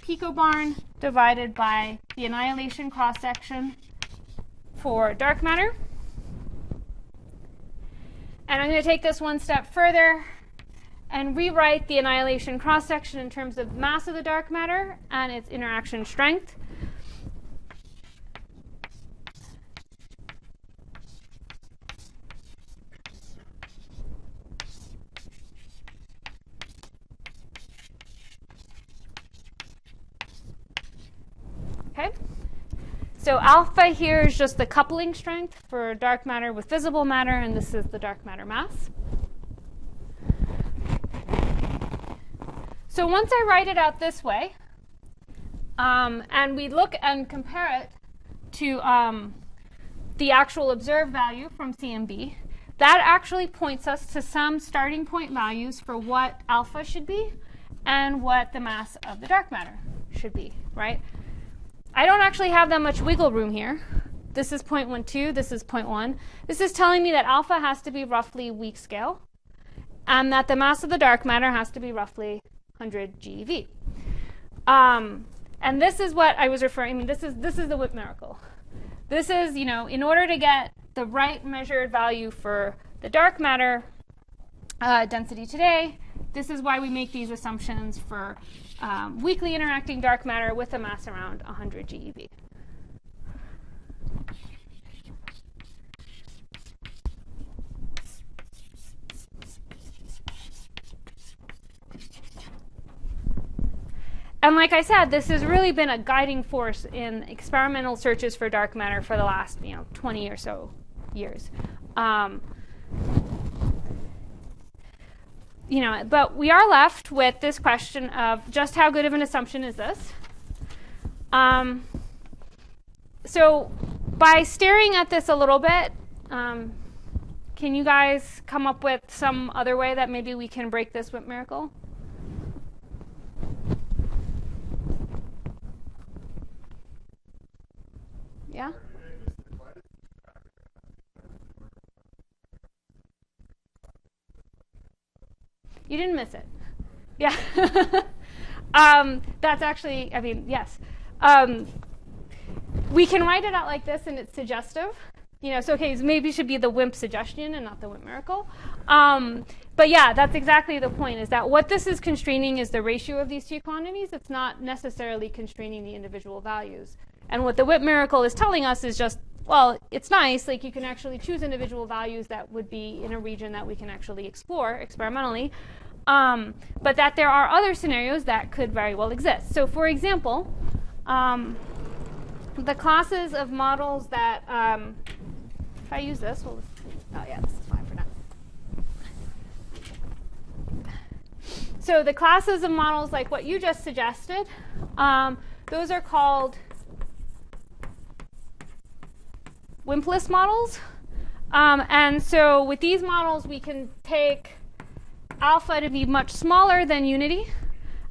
Speaker 1: picobarn divided by the annihilation cross-section for dark matter. And I'm going to take this one step further and rewrite the annihilation cross-section in terms of mass of the dark matter and its interaction strength. Okay, so alpha here is just the coupling strength for dark matter with visible matter, and this is the dark matter mass. So once I write it out this way, and we look and compare it to the actual observed value from CMB, that actually points us to some starting point values for what alpha should be and what the mass of the dark matter should be, right? I don't actually have that much wiggle room here. This is 0.12, this is 0.1. This is telling me that alpha has to be roughly weak scale, and that the mass of the dark matter has to be roughly 100 GeV. And this is what I was referring, I mean, this is the WIMP miracle. This is, you know, in order to get the right measured value for the dark matter density today, this is why we make these assumptions for weakly interacting dark matter with a mass around 100 GeV. And like I said, this has really been a guiding force in experimental searches for dark matter for the last 20 or so years. But we are left with this question of just how good of an assumption is this? So by staring at this a little bit, can you guys come up with some other way that maybe we can break this WIMP miracle? Yeah? You didn't miss it. Yeah. That's actually, I mean, yes. We can write it out like this, and it's suggestive. So okay, so maybe it should be the WIMP suggestion and not the WIMP miracle. But yeah, that's exactly the point, is that what this is constraining is the ratio of these two quantities. It's not necessarily constraining the individual values. And what the WIMP miracle is telling us is just, well, it's nice, like you can actually choose individual values that would be in a region that we can actually explore experimentally, but that there are other scenarios that could very well exist. So for example, the classes of models that, if I use this, well, oh yeah, this is fine for now. So the classes of models like what you just suggested, those are called WIMP-less models. And so with these models, we can take alpha to be much smaller than unity,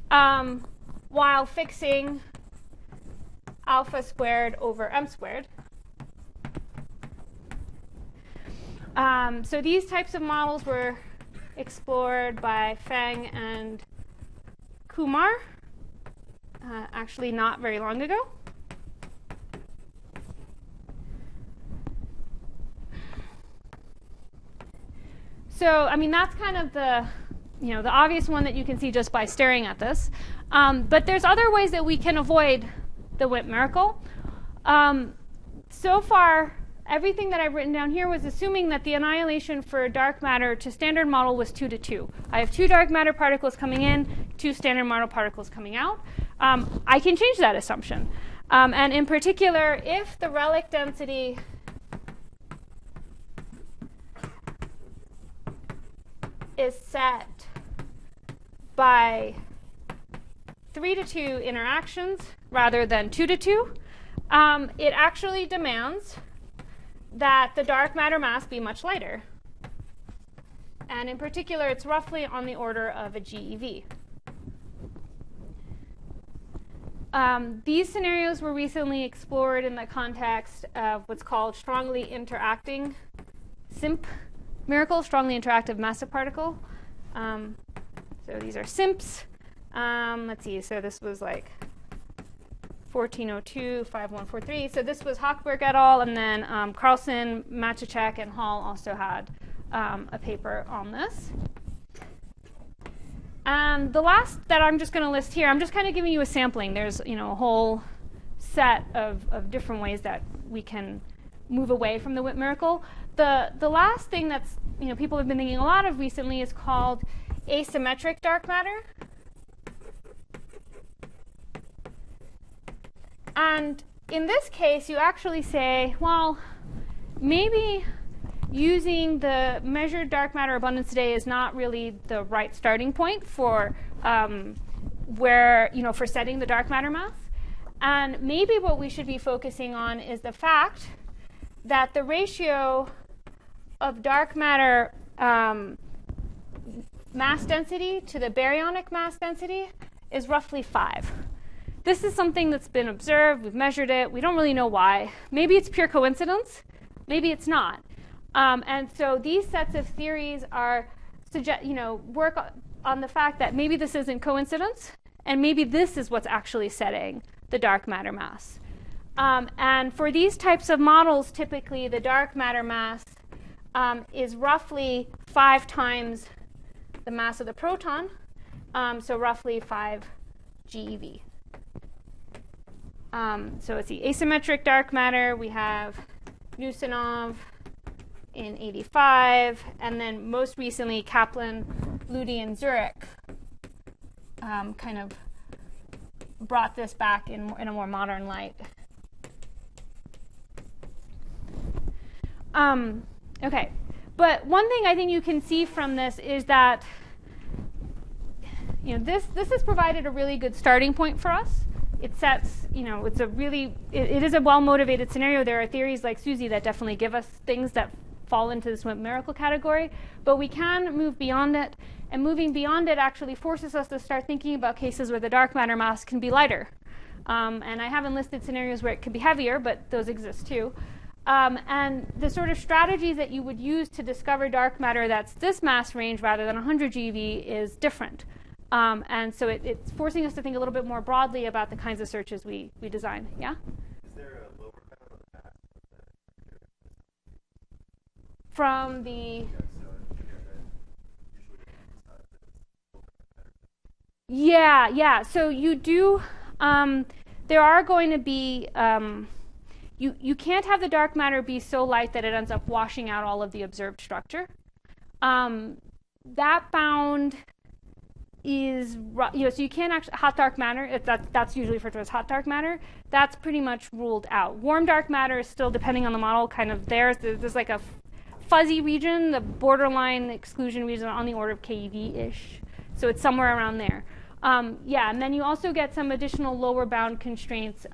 Speaker 1: while fixing alpha squared over m squared. So these types of models were explored by Feng and Kumar, actually not very long ago. So, I mean, that's kind of the, the obvious one that you can see just by staring at this. But there's other ways that we can avoid the WIMP miracle. So far, everything that I've written down here was assuming that the annihilation for dark matter to standard model was 2 to 2. I have 2 dark matter particles coming in, 2 standard model particles coming out. I can change that assumption. And in particular, if the relic density is set by 3 to 2 interactions rather than 2 to 2, it actually demands that the dark matter mass be much lighter. And in particular, it's roughly on the order of a GeV. These scenarios were recently explored in the context of what's called strongly interacting SIMP miracle, strongly interactive massive particle. So these are SIMPs. Let's see, so this was like 1402, 5143. So this was Hochberg et al. And then Carlson, Machacek, and Hall also had a paper on this. And the last that I'm just going to list here, I'm just kind of giving you a sampling. There's a whole set of different ways that we can move away from the WIMP miracle. The last thing that's people have been thinking a lot of recently is called asymmetric dark matter. And in this case, you actually say, well, maybe using the measured dark matter abundance today is not really the right starting point for for setting the dark matter mass. And maybe what we should be focusing on is the fact that the ratio of dark matter mass density to the baryonic mass density is roughly 5. This is something that's been observed. We've measured it. We don't really know why. Maybe it's pure coincidence. Maybe it's not. And so these sets of theories are work on the fact that maybe this isn't coincidence, and maybe this is what's actually setting the dark matter mass. And for these types of models, typically the dark matter mass is roughly 5 times the mass of the proton, so roughly 5 GeV. So let's see, asymmetric dark matter, we have Nusanov in 85, and then most recently Kaplan, Ludi, and Zurich kind of brought this back in a more modern light. Okay, but one thing I think you can see from this is that this has provided a really good starting point for us. It sets, it is a well-motivated scenario. There are theories like Susie that definitely give us things that fall into this WIMP miracle category, but we can move beyond it, and moving beyond it actually forces us to start thinking about cases where the dark matter mass can be lighter. And I haven't listed scenarios where it could be heavier, but those exist too. And the sort of strategies that you would use to discover dark matter that's this mass range rather than 100 GeV is different. And so it's forcing us to think a little bit more broadly about the kinds of searches we design. Yeah?
Speaker 2: Is there a lower bound on the mass?
Speaker 1: From the... Yeah. So you do... there are going to be... You can't have the dark matter be so light that it ends up washing out all of the observed structure. That bound is, so you can't actually, hot dark matter, that's usually referred to as hot dark matter, that's pretty much ruled out. Warm dark matter is still, depending on the model, kind of there. There's like a fuzzy region, the borderline exclusion region on the order of keV-ish. So it's somewhere around there. And then you also get some additional lower bound constraints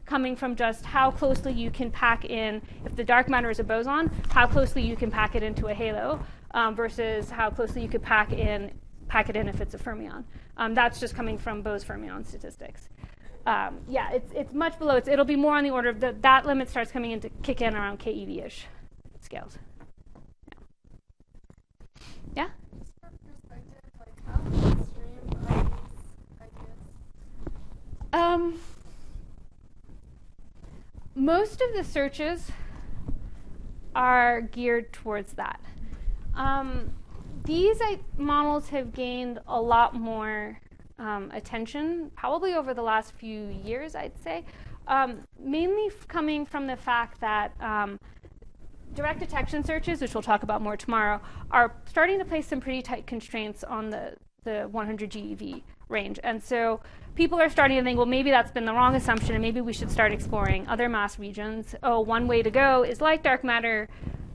Speaker 1: coming from just how closely you can pack in, if the dark matter is a boson, how closely you can pack it into a halo versus how closely you could pack it in if it's a fermion. That's just coming from Bose fermion statistics. It's much below. It'll be more on the order of that limit starts coming in to kick in around keV-ish scales. Yeah? Most of the searches are geared towards that. These models have gained a lot more attention, probably over the last few years, I'd say, mainly coming from the fact that direct detection searches, which we'll talk about more tomorrow, are starting to place some pretty tight constraints on the 100 GeV range. And so people are starting to think, well, maybe that's been the wrong assumption, and maybe we should start exploring other mass regions. Oh, one way to go is light dark matter.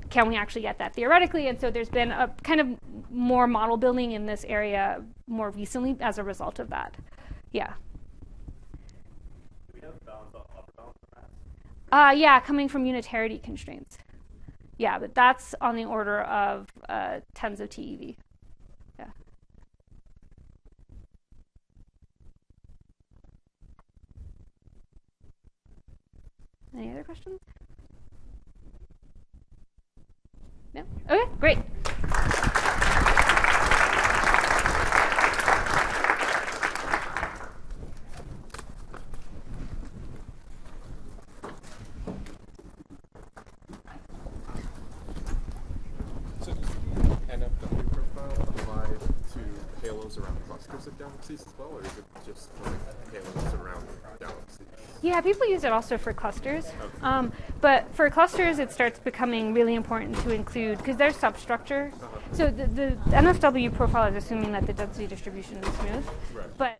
Speaker 1: Can we actually get that theoretically? And so there's been a kind of more model building in this area more recently as a result of that. Yeah.
Speaker 2: Do we have bounds on upper bounds on mass?
Speaker 1: Yeah, coming from unitarity constraints. Yeah, but that's on the order of tens of TeV. Yeah. Any other questions? No? Okay, great.
Speaker 4: So does the NFW profile apply to halos around clusters of galaxies as well, or is it just for halos around galaxies?
Speaker 1: Yeah, people use it also for clusters. But for clusters, it starts becoming really important to include, because there's substructure. So the NFW profile is assuming that the density distribution is smooth.
Speaker 4: Right.
Speaker 1: But